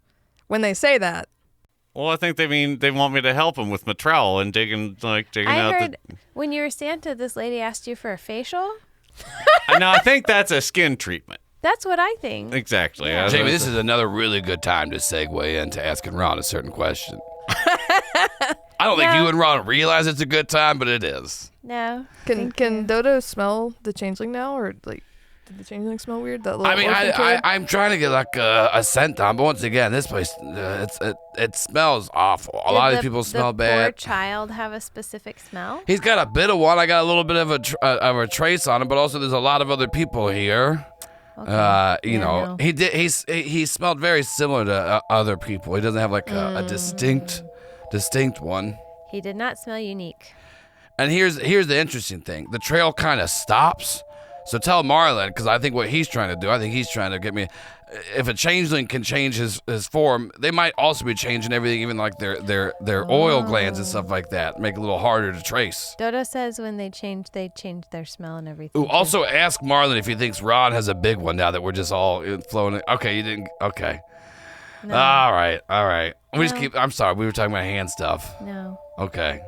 when they say that. Well, I think they mean they want me to help them with my trowel and digging I out heard when you were Santa, this lady asked you for a facial. No, I think that's a skin treatment. That's what I think. Exactly. Yeah. Jamie, this is another really good time to segue into asking Ron a certain question. I don't think No. you and Ron realize it's a good time, but it is. No. Can Dodo smell the changeling now, or like did the changeling smell weird? That little I mean, orphan kid? I'm trying to get like a scent on, but once again, this place it smells awful. A lot of people smell Poor bad. child have a specific smell. He's got a bit of one. I got a little bit of a trace on him, but also there's a lot of other people here. Okay. You Yeah, know, no. he smelled very similar to other people. He doesn't have like a distinct one. He did not smell unique. And here's the interesting thing: the trail kind of stops. So tell Marlon, because I think what he's trying to do, I think he's trying to get me. If a changeling can change his form, they might also be changing everything, even like their oil glands and stuff like that, make it a little harder to trace. Dodo says when they change their smell and everything. Ooh, also ask Marlon if he thinks Ron has a big one now that we're just all flowing. Okay, you didn't. Okay. No. All right. We just No. keep. I'm sorry. We were talking about hand stuff. No. Okay.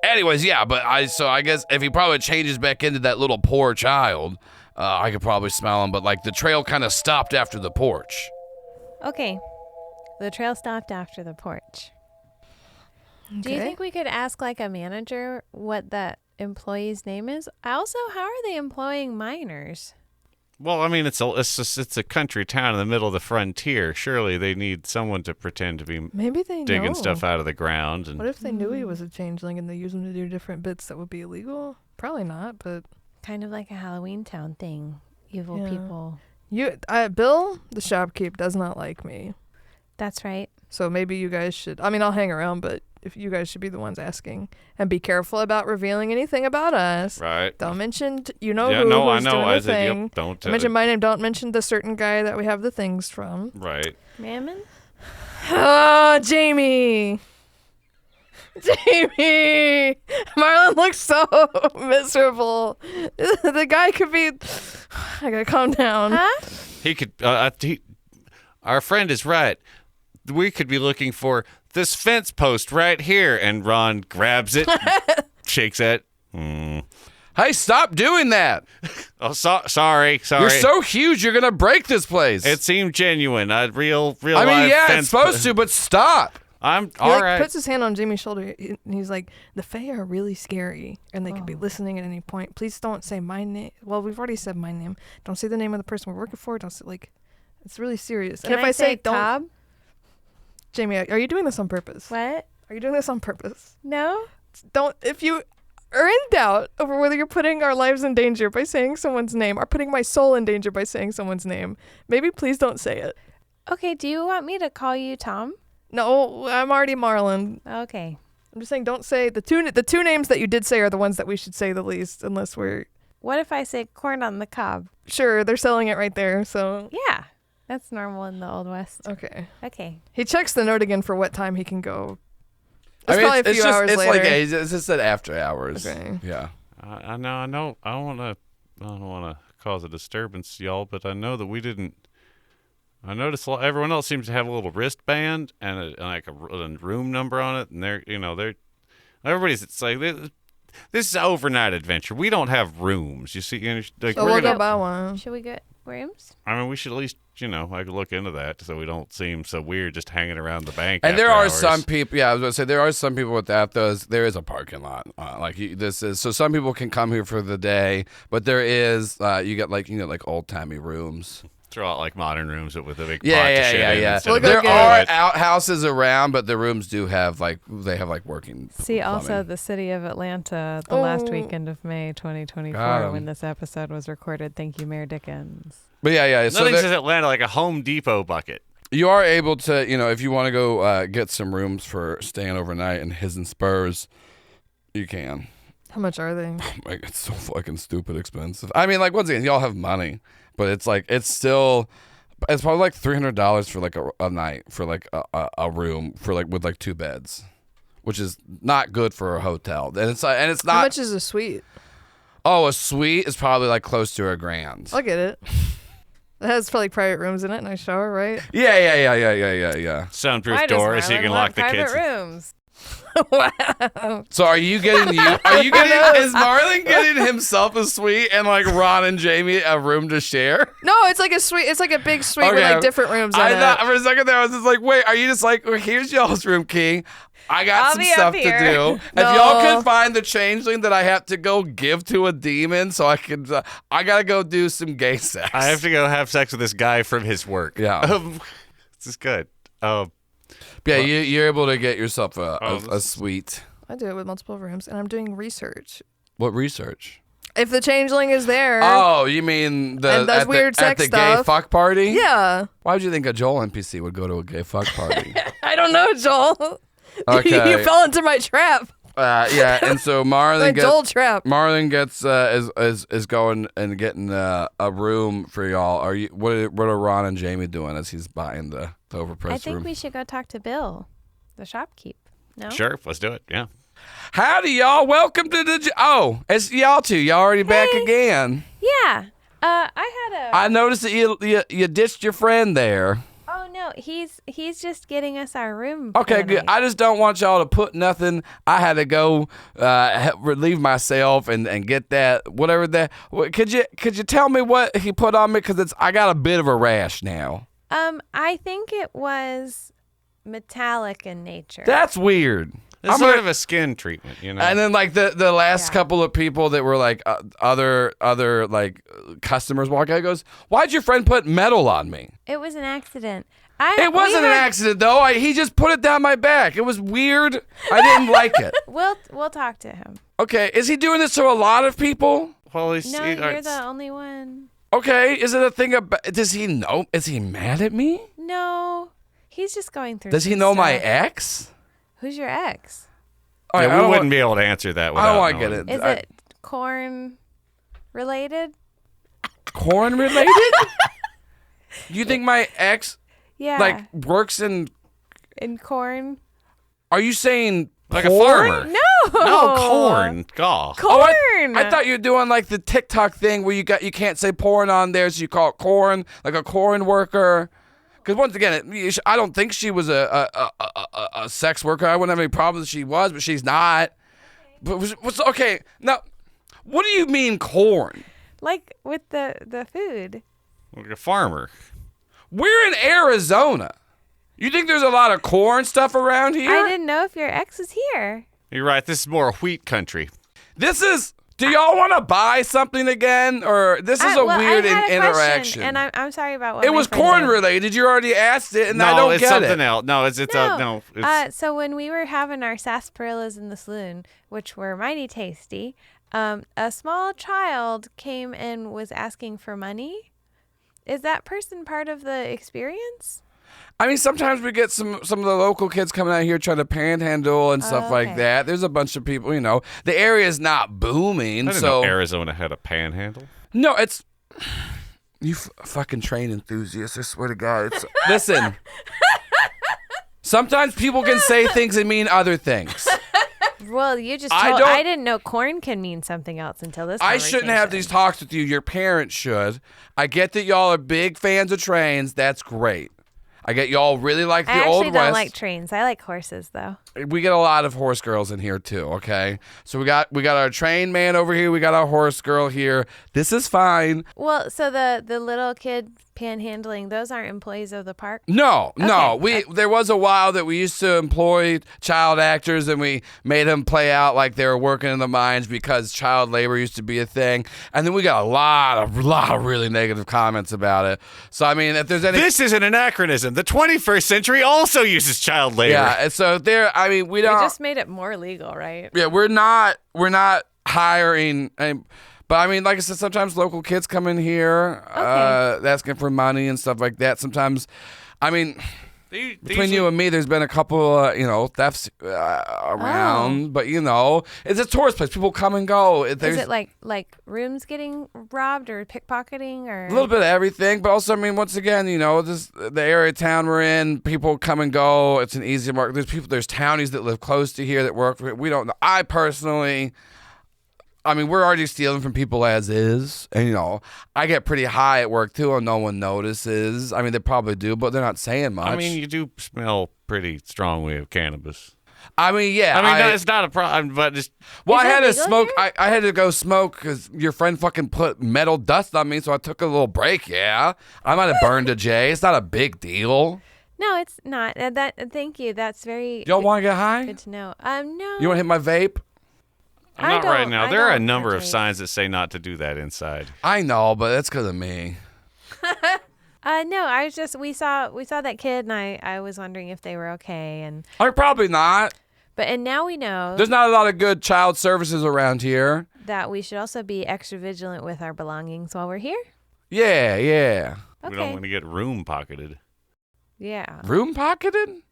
Anyways, yeah, but I guess if he probably changes back into that little poor child, I could probably smell him. But like the trail kind of stopped after the porch. Okay. The trail stopped after the porch. Do you Okay. think we could ask like a manager what that employee's name is? Also, how are they employing minors? Well, I mean, it's a country town in the middle of the frontier. Surely they need someone to pretend to be Maybe they digging know. stuff out of the ground. And What if they knew he was a changeling and they use him to do different bits that would be illegal? Probably not, but Kind of like a Halloween Town thing. Evil Yeah. people. Bill, the shopkeep, does not like me. That's right. So maybe you guys should. I mean, I'll hang around, but if you guys should be the ones asking and be careful about revealing anything about us. right. Don't mention, Yeah, who, no, I who's know. doing I the said, thing. yep, don't Don't mention my name. Don't mention the certain guy that we have the things from. Right. Mammon? Oh, Jamie. Jamie. Marlon looks so miserable. The guy could be. I gotta calm down. Huh? He could. Our friend is right. We could be looking for this fence post right here, and Ron grabs it, shakes it. Hey, stop doing that. Oh, sorry. You're so huge, you're going to break this place. It seemed genuine. Real I mean, live yeah, fence it's supposed to, but stop. I'm He all right. puts his hand on Jamie's shoulder and he's like, "The Fae are really scary, and they could be listening at any point. Please don't say my name. Well, we've already said my name. Don't say the name of the person we're working for. Don't say it's really serious. Can and if I say don't, Cobb? Jamie, are you doing this on purpose? What? Are you doing this on purpose? No? Don't. If you are in doubt over whether you're putting our lives in danger by saying someone's name or putting my soul in danger by saying someone's name, maybe please don't say it. Okay, do you want me to call you Tom? No, I'm already Marlon. Okay. I'm just saying, don't say the two names that you did say are the ones that we should say the least, unless we're What if I say corn on the cob? sure they're selling it right there. So Yeah. That's normal in the Old West. okay, Okay. he checks the note again for what time he can go. I It's mean, probably a few hours it's later. like it's just at after hours. Okay. Yeah. I know. I don't want to cause a disturbance, y'all, but I know that we didn't. I noticed everyone else seems to have a little wristband and like a room number on it, and everybody's. It's like this is an overnight adventure. We don't have rooms. You see, like So we're we'll gonna. go buy one. Should we get rooms? I mean, we should at least, I could look into that so we don't seem so weird just hanging around the bank. And there after are hours. some people. Yeah, I was going to say there are some people with that. There is a parking lot. So some people can come here for the day, but there is you get like old timey rooms. Throw out like modern rooms with a big pot to Yeah. shit in instead We'll of go There get are it. outhouses around, but the rooms do have working. See, also plumbing. the city of Atlanta, the last Oh. weekend of May Got 2024, 'em. when this episode was recorded. Thank you, Mayor Dickens. But yeah. So Nothing there- says Atlanta like a Home Depot bucket. you are able to, if you want to go get some rooms for staying overnight in his and Spurs, you can. How much are they? Like, it's so fucking stupid expensive. I mean, like, once again, y'all have money, but it's like it's probably like $300 for like a night for like a room for like with like 2 beds, which is not good for a hotel. And it's not. How much is a suite? Oh, a suite is probably like close to $1,000. I'll get it. It has probably private rooms in it, nice shower, right? Yeah. Soundproof Why does doors so you Marlon can want lock the private kids. rooms? So are you getting is Marlon getting himself a suite and like Ron and Jamie a room to share? No, it's like a suite. It's like a big suite with Okay. like different rooms in I it. thought for a second there I was just like, wait, are you just like, well, here's y'all's room, King. I got I'll some be up stuff to here. do. If No. y'all could find the changeling that I have to go give to a demon, so I could, I gotta go do some gay sex. I have to go have sex with this guy from his work. Yeah. This is good. Yeah, you're able to get yourself a suite. I do it with multiple rooms, and I'm doing research. What research? If the changeling is there, Oh, you mean And does weird at sex the gay stuff. fuck party? yeah. Why would you think a Joel NPC would go to a gay fuck party? I don't know, Joel. Okay. You fell into my trap. Yeah, and so My Marlon Joel trap. gets is going and getting a room for y'all. Are you? What are Ron and Jamie doing as he's buying the overpriced I think room? we should go talk to Bill, the shopkeep. No? Sure, let's do it. Yeah. Howdy, y'all. Welcome to the. It's y'all two. Y'all already back Hey. again. Yeah. I had a. I noticed that you ditched your friend there. Oh no, No, he's just getting us our room. Okay, for the good. night. I just don't want y'all to put nothing. I had to go relieve myself and get that whatever that. Could you tell me what he put on me? Because I got a bit of a rash now. I think it was metallic in nature. That's weird. It's sort of a skin treatment, you know. And then like the last couple of people that were like other like customers walk out, goes, "Why'd your friend put metal on me?" It was an accident. It wasn't an accident though. He just put it down my back. It was weird. I didn't like it. We'll talk to him. Okay, is he doing this to a lot of people? Well, No, you're the only one. Okay, is it a thing about? Does he know? Is he mad at me? No, he's just going through. Does he some know my stuff. ex? Who's your ex? All right, I Yeah, we don't wouldn't be able to answer that. I don't without want to get knowing. it. Is it corn related? Corn related? You think my ex Yeah. like works in? in corn? Are you saying Like corn? a farmer. No. No, corn. Golf. Corn. Oh, I thought you were doing like the TikTok thing where you can't say porn on there, so you call it corn, like a corn worker. Because once again, I don't think she was a sex worker. I wouldn't have any problems if she was, but she's not. But what's okay? Now, what do you mean corn? Like with the food. Like a farmer. We're in Arizona. You think there's a lot of corn stuff around here? I didn't know if your ex was here. You're right. This is more wheat country. This is. Do y'all want to buy something again, or this is a weird I had a interaction? question, and I'm sorry about what It my was friend corn did. related. You already asked it, and no, I don't it's get something it. else. No, it's So when we were having our sarsaparillas in the saloon, which were mighty tasty, a small child came and was asking for money. Is that person part of the experience? I mean, sometimes we get some of the local kids coming out here trying to panhandle and stuff like okay. that. There's a bunch of people, you know. The area's not booming, I didn't so know Arizona had a panhandle. no, it's you fucking train enthusiasts. I swear to God, it's listen. Sometimes people can say things and mean other things. Well, you just I told, don't- I didn't know corn can mean something else until this I shouldn't have these conversation. talks with you. Your parents should. I get that y'all are big fans of trains. That's great. I get y'all really like the I Old actually don't West. like trains. I like horses, though. We get a lot of horse girls in here too, okay? So we got our train man over here, we got our horse girl here. This is fine. Well, so the little kid panhandling, those aren't employees of the park? No. Okay. There was a while that we used to employ child actors and we made them play out like they were working in the mines because child labor used to be a thing. And then we got a lot of really negative comments about it. So I mean, if there's any This is an anachronism. The 21st century also uses child labor. yeah, and so there I mean, we We don't just made it more legal, right? Yeah, we're not hiring. But I mean, like I said, sometimes local kids come in here asking for money and stuff like that. Sometimes, I mean, between you and me, there's been a couple, thefts around. But it's a tourist place. People come and go. There's Is it like rooms getting robbed or pickpocketing or a little bit of everything, but also, I mean, once again, the area of town we're in, people come and go. It's an easy market. There's townies that live close to here that work for it. We don't know. I personally, I mean, we're already stealing from people as is. And, I get pretty high at work, too, and no one notices. I mean, they probably do, but they're not saying much. I mean, you do smell pretty strongly of cannabis. I mean, yeah. I mean, no, it's not a problem, but it's... Well, Is I it had to legal smoke. here? I had to go smoke because your friend fucking put metal dust on me, so I took a little break. Yeah, I might have burned a J. It's not a big deal. No, it's not. Thank you. That's very You don't want to get high? good to know. No. You want to hit my vape? Not right now. I There are a don't number of partake. signs that say not to do that inside. I know, but that's because of me. No, I was just we saw that kid and I was wondering if they were okay and Probably not. now we know There's not a lot of good child services around here. that we should also be extra vigilant with our belongings while we're here. Yeah. Okay. We don't want to get room pocketed. Yeah. Room pocketed?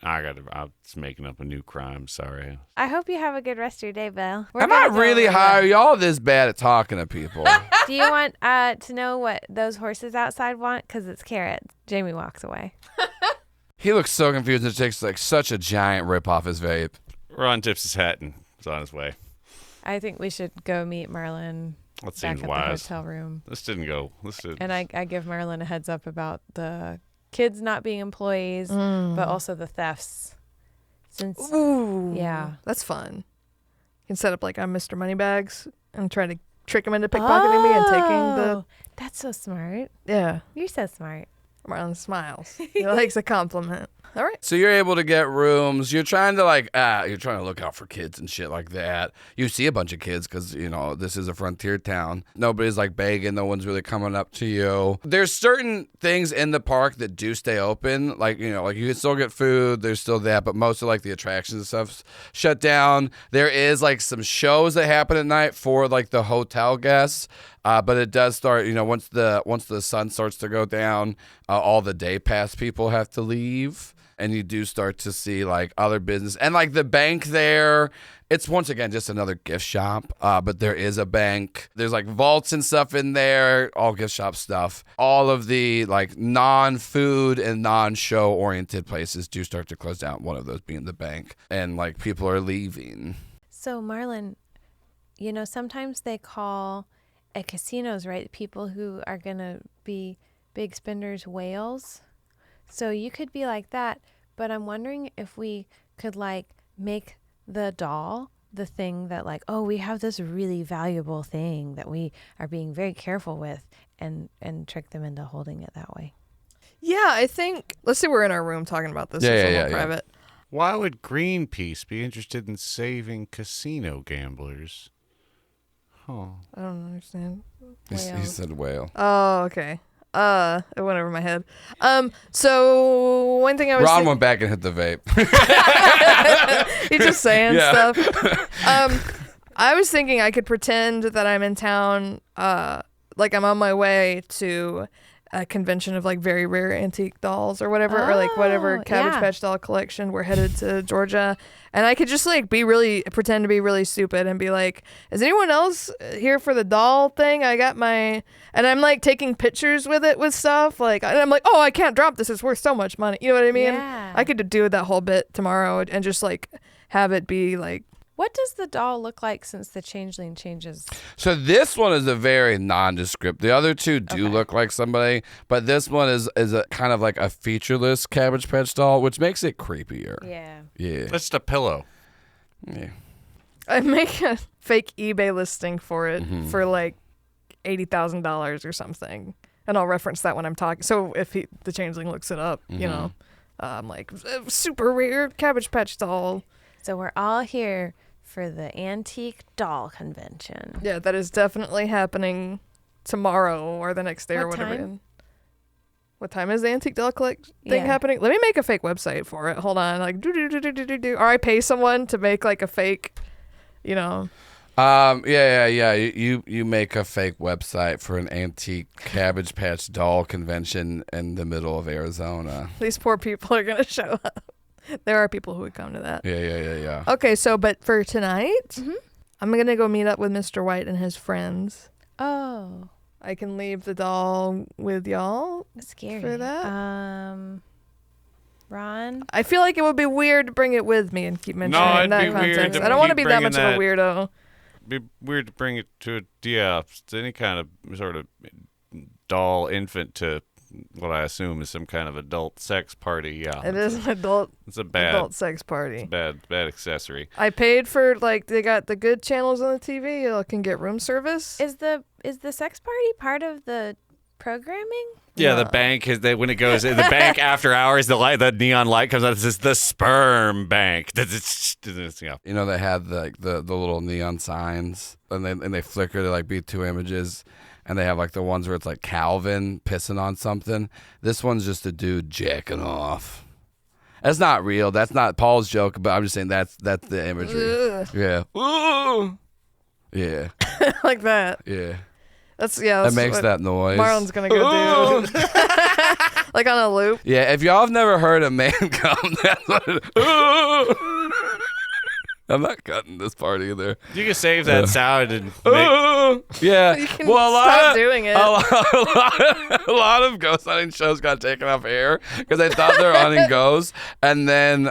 I'm just making up a new crime. Sorry. I hope you have a good rest of your day, Bill. Am I really high? Are y'all this bad at talking to people? Do you want to know what those horses outside want? Because it's carrot. Jamie walks away. He looks so confused and takes like such a giant rip off his vape. Ron tips his hat and is on his way. I think we should go meet Merlin That back seems at wise. the hotel room. This didn't go. And I give Merlin a heads up about the kids not being employees, but also the thefts. Ooh, Yeah. that's fun. You can set up like I'm Mr. Moneybags and try to trick him into pickpocketing me and taking the. That's so smart. Yeah, You're so smart. Marlon smiles. He likes a compliment. All right. So you're able to get rooms. You're trying to you're trying to look out for kids and shit like that. You see a bunch of kids because, this is a frontier town. Nobody's like begging. No one's really coming up to you. There's certain things in the park that do stay open. Like you can still get food. There's still that, but most of like the attractions and stuff shut down. There is like some shows that happen at night for like the hotel guests. But it does start, once the sun starts to go down, all the day pass people have to leave. And you do start to see like other business and like the bank there. It's once again just another gift shop, but there is a bank. There's like vaults and stuff in there, all gift shop stuff. All of the like non-food and non-show oriented places do start to close down. One of those being the bank, and like people are leaving. So Marlon, sometimes they call at casinos, right, people who are going to be big spenders whales. So you could be like that, but I'm wondering if we could like make the doll the thing that like, oh, we have this really valuable thing that we are being very careful with and trick them into holding it that way. Yeah, I think. Let's say we're in our room talking about this. Yeah, It's a yeah, little yeah. private. Why would Greenpeace be interested in saving casino gamblers? Huh. I don't understand. He said whale. Oh, okay. It went over my head. So one thing I was Ron went back and hit the vape. He's just saying Yeah. stuff. I was thinking I could pretend that I'm in town, like I'm on my way to a convention of like very rare antique dolls or whatever, or like whatever Cabbage yeah. Patch doll collection. We're headed to Georgia, and I could just like pretend to be really stupid and be like, "Is anyone else here for the doll thing? I got my," and I'm like taking pictures with it with stuff like, and I'm like, "Oh, I can't drop this. It's worth so much money." You know what I mean? Yeah. I could do that whole bit tomorrow and just like have it be like. What does the doll look like since the changeling changes? So this one is a very nondescript. The other two do look like somebody, but this one is a kind of like a featureless Cabbage Patch doll, which makes it creepier. Yeah. Yeah. That's the pillow. Yeah. I make a fake eBay listing for it for like $80,000 or something, and I'll reference that when I'm talking. So if the changeling looks it up, I'm like, super rare Cabbage Patch doll. So we're all here for the antique doll convention. Yeah, that is definitely happening tomorrow or the next day or What whatever. time? What time is the antique doll thing happening? Let me make a fake website for it. Hold on, like do. Or I pay someone to make like a fake, Yeah. You make a fake website for an antique Cabbage Patch doll convention in the middle of Arizona. These poor people are gonna show up. There are people who would come to that. Yeah. Okay, so but for tonight, I'm gonna go meet up with Mr. White and his friends. Oh, I can leave the doll with y'all. scary. For that? Ron? I feel like it would be weird to bring it with me and keep mentioning it in it'd that be weird context. to I don't want to keep be that bringing much of a weirdo. Be weird to bring it to any kind of sort of doll infant to what I assume is some kind of adult sex party. Yeah, It is an adult it's a bad sex party. bad accessory. I paid for they got the good channels on the TV. You can get room service. Is the sex party part of the programming? Yeah, the bank when it goes the bank after hours, the neon light comes on. It's just the sperm bank. Yeah. You know, they had the little neon signs, and they flicker to like be two images, and they have like the ones where it's like Calvin pissing on something. This one's just a dude jacking off. That's not real. That's not Paul's joke, but I'm just saying that's the imagery. Ugh. Yeah. Ooh. Yeah. Like that. Yeah. That's That makes what that noise. Marlon's gonna go do. Like on a loop. Yeah, if y'all have never heard a man come, that's what it is. I'm not cutting this part either. You can save that sound and Yeah. You can well, stop doing it. A lot of ghost hunting shows got taken off air because they thought they were hunting ghosts, and then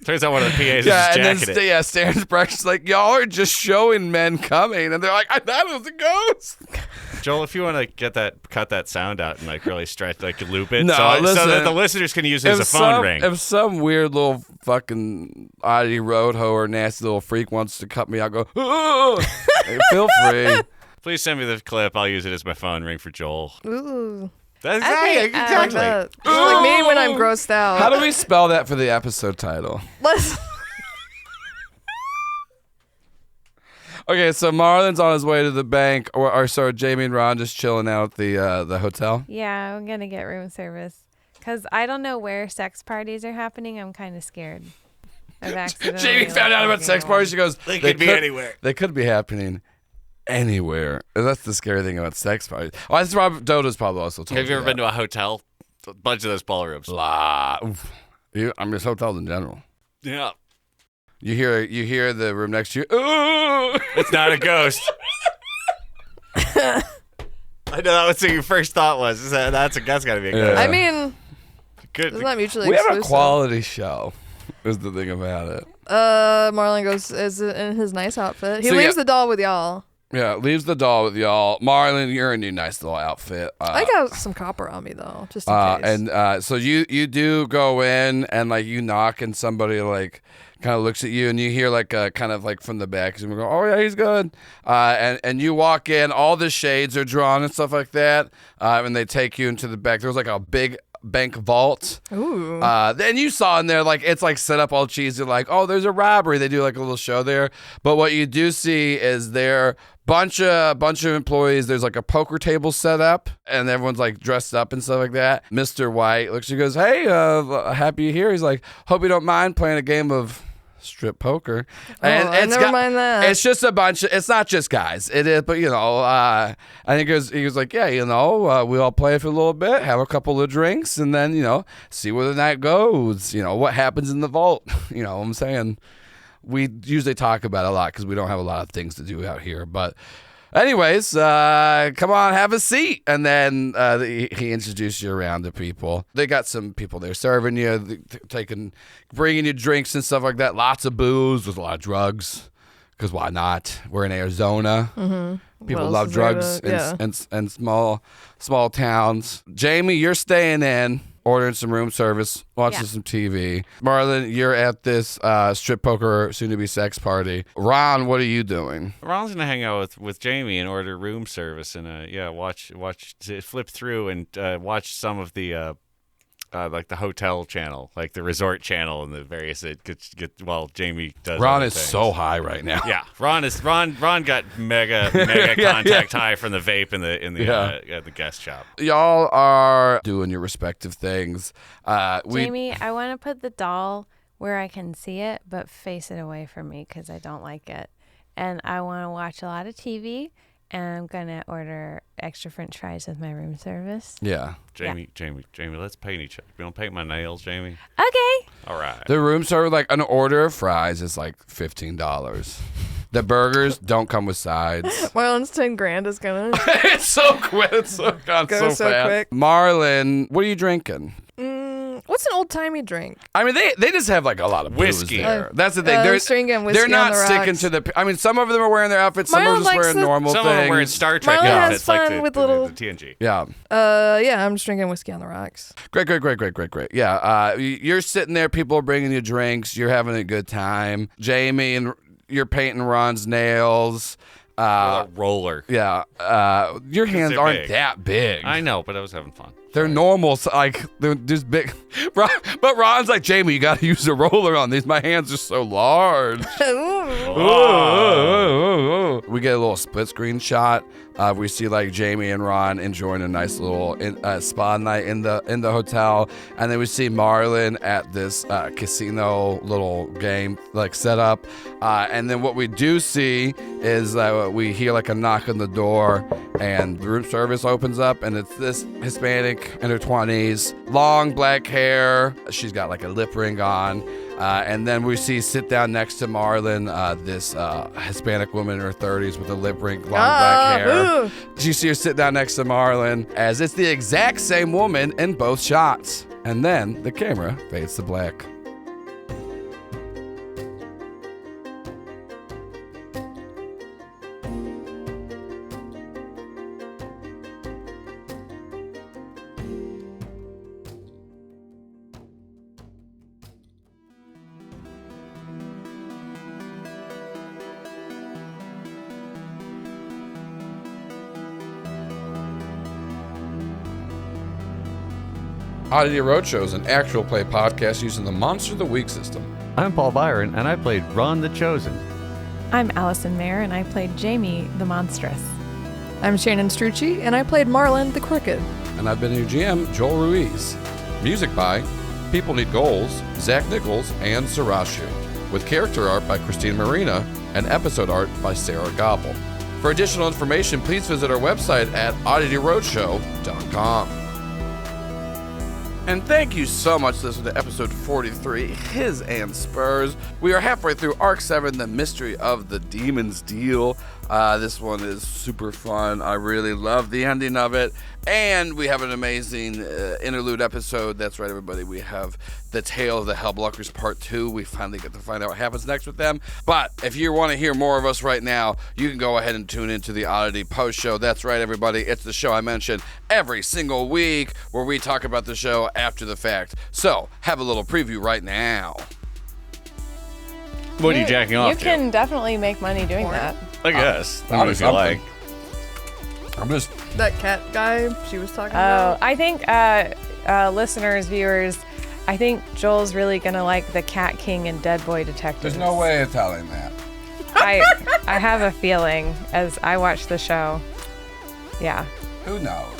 turns out one of the PAs is yeah, just and jacking then it. Stan's Brecht's like, y'all are just showing men coming, and they're like, I thought it was a ghost. Joel, if you want to cut that sound out and like really stretch, like loop it, No, so listen, that the listeners can use it as a phone ring. If some weird little fucking Oddity road hoe or nasty little freak wants to cut me out, go, hey, feel free. Please send me the clip. I'll use it as my phone ring for Joel. Ooh. That's Okay, exactly. It's like me when I'm grossed out. How do we spell that for the episode title? Let's. Okay, so Marlon's on his way to the bank, or sorry, Jamie and Ron just chilling out at the hotel. Yeah, I'm gonna get room service because I don't know where sex parties are happening. I'm kind of scared. I've accidentally. Jamie found out about sex parties. She goes, They could be anywhere. They could be happening anywhere. And that's the scary thing about sex parties. Oh, that's Rob Doda's probably also told Have you ever that. been to a hotel? A bunch of those ballrooms. Oof. I mean, it's hotels in general. Yeah. You hear the room next to you. Ooh! It's not a ghost. I know that was what your first thought was. That's got to be a ghost. Yeah. I mean, Good. it's not mutually We have exclusive. a quality show. Is the thing about it. Marlon goes is in his nice outfit. He So, leaves yeah. the doll with y'all. Yeah, leaves the doll with y'all. Marlon, you're in your nice little outfit. I got some copper on me though, just in case. And so you do go in and like you knock and somebody like kind of looks at you and you hear like kind of like from the back and we go, oh yeah, he's good. And you walk in, all the shades are drawn and stuff like that. And they take you into the back. There was like a big bank vault. Ooh. Then you saw in there like it's like set up all cheesy, like, oh, there's a robbery. They do like a little show there. But what you do see is there bunch of employees. There's like a poker table set up and everyone's like dressed up and stuff like that. Mr. White looks, he goes, hey, happy you're here. He's like, hope you don't mind playing a game of strip poker. Never mind that. It's just a bunch of, it's not just guys. It is, but you know, I think he was like, yeah, you know, we all play for a little bit, have a couple of drinks, and then, you know, see where the night goes. You know, what happens in the vault. You know what I'm saying? We usually talk about it a lot because we don't have a lot of things to do out here. But anyways, come on, have a seat. And then he introduced you around to people. They got some people there serving you, bringing you drinks and stuff like that. Lots of booze with a lot of drugs. Because why not? We're in Arizona. Mm-hmm. People What love else is there drugs to- in small towns. Jamie, you're staying in, ordering some room service, watching Yeah. some TV. Marlon, you're at this strip poker, soon-to-be sex party. Ron, what are you doing? Ron's gonna hang out with Jamie and order room service and flip through and watch some of the like the hotel channel, like the resort channel and the various while Jamie does. Ron other is things. so high right now. Yeah, Ron got mega contact high from the vape in the guest shop. Y'all are doing your respective things. Jamie, I want to put the doll where I can see it, but face it away from me because I don't like it. And I want to watch a lot of TV, and I'm going to order extra french fries with my room service. Yeah. Jamie, let's paint each other. You don't paint my nails, Jamie? Okay. All right. The room service, like an order of fries is like $15. The burgers don't come with sides. Marlon's 10 grand is gonna It's so quick. It's so gone go so fast. quick. Marlon, what are you drinking? What's an old timey drink? I mean, they just have like a lot of booze Whiskey. there. That's the thing. I'm They're drinking whiskey they're not on the sticking rocks. to the. I mean, some of them are wearing their outfits. Some Marlon are just likes wearing the- normal Some things. of them wearing Star Trek Marlon has outfits, like fun the with little- TNG. Yeah. Yeah, I'm just drinking whiskey on the rocks. Great. Yeah. You're sitting there. People are bringing you drinks. You're having a good time. Jamie and you're painting Ron's nails. A roller. Yeah. Your hands they're aren't big. that big. I know, but I was having fun. They're normal, so like they're just big. But Ron's like, Jamie, you got to use a roller on these. My hands are so large. We get a little split screen shot. We see like Jamie and Ron enjoying a nice little spa night in the hotel, and then we see Marlon at this casino little game like setup. And then what we do see is we hear like a knock on the door, and the room service opens up, and it's this Hispanic in her 20s, long black hair. She's got like a lip ring on. And then we see sit down next to Marlon, this Hispanic woman in her 30s with a lip ring, long black hair. Boo. You see her sit down next to Marlon as it's the exact same woman in both shots. And then the camera fades to black. Oddity Roadshow is an actual play podcast using the Monster of the Week system. I'm Paul Byron, and I played Ron the Chosen. I'm Allison Maier, and I played Jamie the Monstrous. I'm Shannon Strucci, and I played Marlon the Crooked. And I've been your GM, Joel Ruiz. Music by People Need Goals, Zach Nichols, and Sarashu, with character art by Christine Marina and episode art by Sarah Gobble. For additional information, please visit our website at oddityroadshow.com. And thank you so much for listening to episode 43, His and Spurs. We are halfway through Arc 7, The Mystery of the Demon's Deal. This one is super fun. I really love the ending of it. And we have an amazing interlude episode. That's right, everybody. We have the Tale of the Hellbluckers Part 2. We finally get to find out what happens next with them. But if you want to hear more of us right now, you can go ahead and tune into the Oddity Post Show. That's right, everybody. It's the show I mentioned every single week where we talk about the show after the fact. So have a little preview right now. What are you jacking off You to? can definitely make money doing that. I guess. I'll do If you like. I'm just... That cat guy she was talking Oh, about. I think listeners, viewers, I think Joel's really gonna like the Cat King and Dead Boy Detectives. There's no way of telling that. I have a feeling as I watch the show. Yeah. Who knows?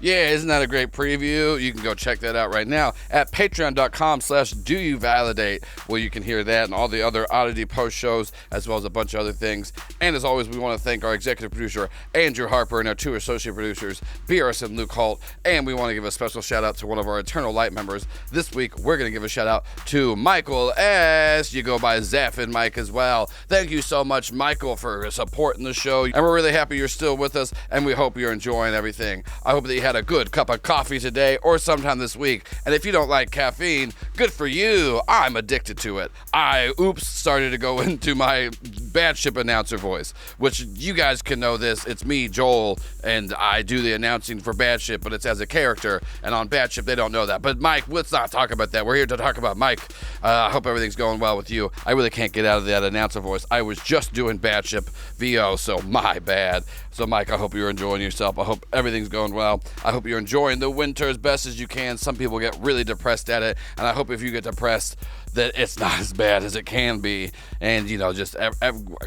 Yeah, isn't that a great preview? You can go check that out right now at patreon.com/doyouvalidate, where you can hear that and all the other Oddity Post shows, as well as a bunch of other things. And as always, we want to thank our executive producer, Andrew Harper, and our two associate producers, Birras and Luke Holt. And we want to give a special shout out to one of our Eternal Light members. This week, we're going to give a shout out to Michael S. You go by Zeph and Mike as well. Thank you so much, Michael, for supporting the show. And we're really happy you're still with us, and we hope you're enjoying everything. I hope that you had a good cup of coffee today or sometime this week. And if you don't like caffeine, good for you. I'm addicted to it. I started to go into my Bad Ship announcer voice, which you guys can know this. It's me, Joel, and I do the announcing for Bad Ship, but it's as a character. And on Bad Ship, they don't know that. But Mike, let's not talk about that. We're here to talk about Mike. I hope everything's going well with you. I really can't get out of that announcer voice. I was just doing Bad Ship VO, so my bad. So Mike, I hope you're enjoying yourself. I hope everything's going well. I hope you're enjoying the winter as best as you can. Some people get really depressed at it, and I hope if you get depressed that it's not as bad as it can be. And just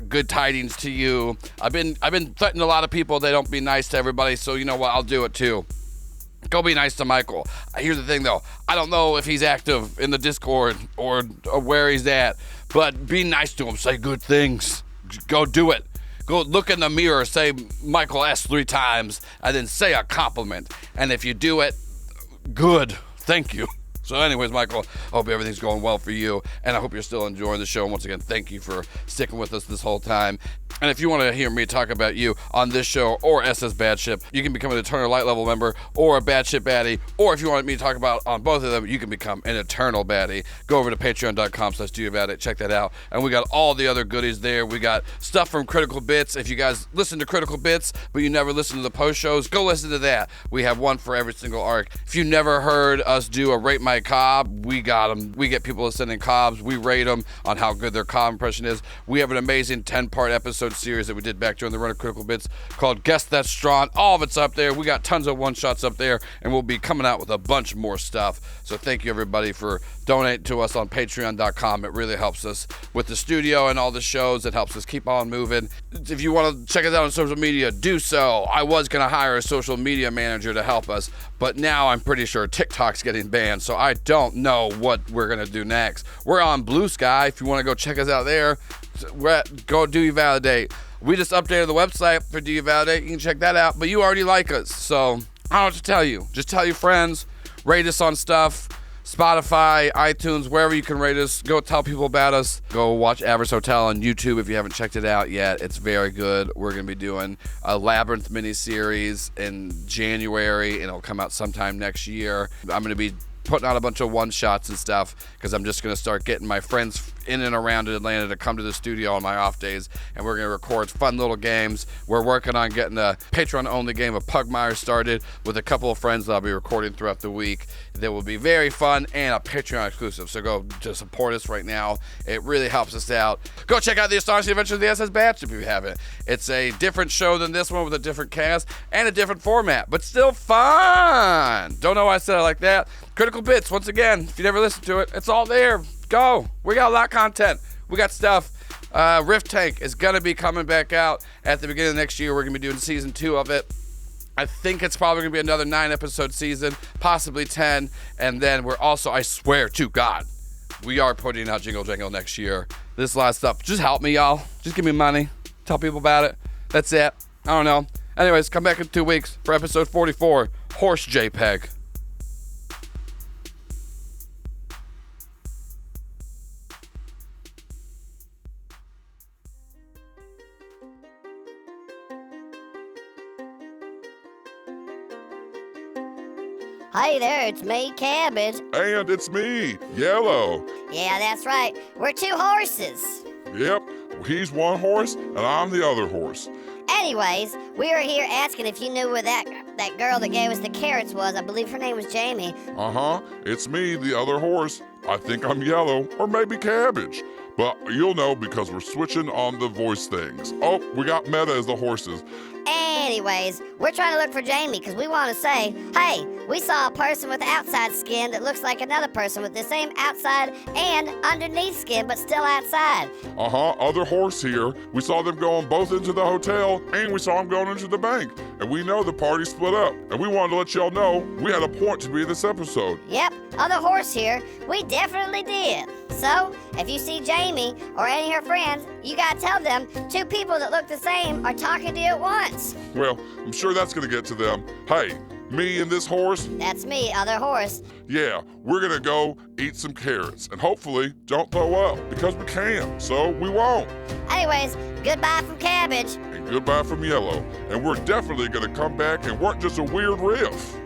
good tidings to you. I've been threatening a lot of people they don't be nice to everybody, so you know what, I'll do it too. Go be nice to Michael. Here's the thing though, I don't know if he's active in the Discord or where he's at, but be nice to him. Say good things. Go do it. Go look in the mirror, say Michael S 3 times, and then say a compliment. And if you do it, good. Thank you. So anyways, Michael, I hope everything's going well for you, and I hope you're still enjoying the show. And once again, thank you for sticking with us this whole time. And if you want to hear me talk about you on this show or SS Bad Ship, you can become an Eternal Light level member or a Bad Ship baddie. Or if you want me to talk about on both of them, you can become an Eternal baddie. Go over to patreon.com/doyouvalidate. Check that out. And we got all the other goodies there. We got stuff from Critical Bits. If you guys listen to Critical Bits, but you never listen to the post shows, go listen to that. We have one for every single arc. If you never heard us do a Rate My Cobb, we got them. We get people sending Cobbs. We rate them on how good their Cobb impression is. We have an amazing 10-part episode series that we did back during the run of Critical Bits called Guess That's Strong. All of it's up there. We got tons of one-shots up there, and we'll be coming out with a bunch more stuff. So thank you, everybody, for donating to us on patreon.com. It really helps us with the studio and all the shows. It helps us keep on moving. If you want to check us out on social media, do so. I was going to hire a social media manager to help us, but now I'm pretty sure TikTok's getting banned, so I don't know what we're going to do next. We're on Blue Sky. If you want to go check us out there, go Do You Validate. We just updated the website for Do You Validate. You can check that out, but you already like us, so I don't know what to tell you. Just tell your friends, rate us on stuff, Spotify, iTunes, wherever you can rate us. Go tell people about us. Go watch Avarice Hotel on YouTube if you haven't checked it out yet. It's very good. We're going to be doing a Labyrinth miniseries in January, and it'll come out sometime next year. I'm going to be putting out a bunch of one-shots and stuff because I'm just going to start getting my friends in and around Atlanta to come to the studio on my off days, and we're going to record fun little games. We're working on getting a Patreon-only game of Pugmire started with a couple of friends that I'll be recording throughout the week. That will be very fun and a Patreon exclusive, so go to support us right now. It really helps us out. Go check out The Astonishing Adventures of the SS Batch if you haven't. It's a different show than this one with a different cast and a different format, but still fun. Don't know why I said it like that. Critical Bits, once again, if you never listened to it, it's all there. Go. We got a lot of content. We got stuff. Rift Tank is going to be coming back out at the beginning of next year. We're going to be doing season 2 of it. I think it's probably going to be another 9-episode season, possibly 10. And then we're also, I swear to God, we are putting out Jingle Jangle next year. This last stuff. Just help me, y'all. Just give me money. Tell people about it. That's it. I don't know. Anyways, come back in 2 weeks for episode 44, Horse JPEG. Hey there, it's me, Cabbage. And it's me, Yellow. Yeah, that's right. We're 2 horses. Yep, he's one horse and I'm the other horse. Anyways, we were here asking if you knew where that girl that gave us the carrots was. I believe her name was Jamie. It's me, the other horse. I think I'm Yellow, or maybe Cabbage. But you'll know because we're switching on the voice things. Oh, we got Meta as the horses. Anyways, we're trying to look for Jamie because we want to say, hey, we saw a person with outside skin that looks like another person with the same outside and underneath skin, but still outside. Other horse here. We saw them going both into the hotel, and we saw them going into the bank. And we know the party split up. And we wanted to let y'all know we had a point to be in this episode. Yep, other horse here. We definitely did. So, if you see Jamie or any of her friends, you gotta tell them 2 people that look the same are talking to you at once. Well, I'm sure that's gonna get to them. Hey, me and this horse? That's me, other horse. Yeah, we're gonna go eat some carrots and hopefully don't throw up because we can, so we won't. Anyways, goodbye from Cabbage. And goodbye from Yellow. And we're definitely gonna come back and work just a weird riff.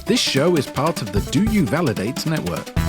This show is part of the Do You Validate network.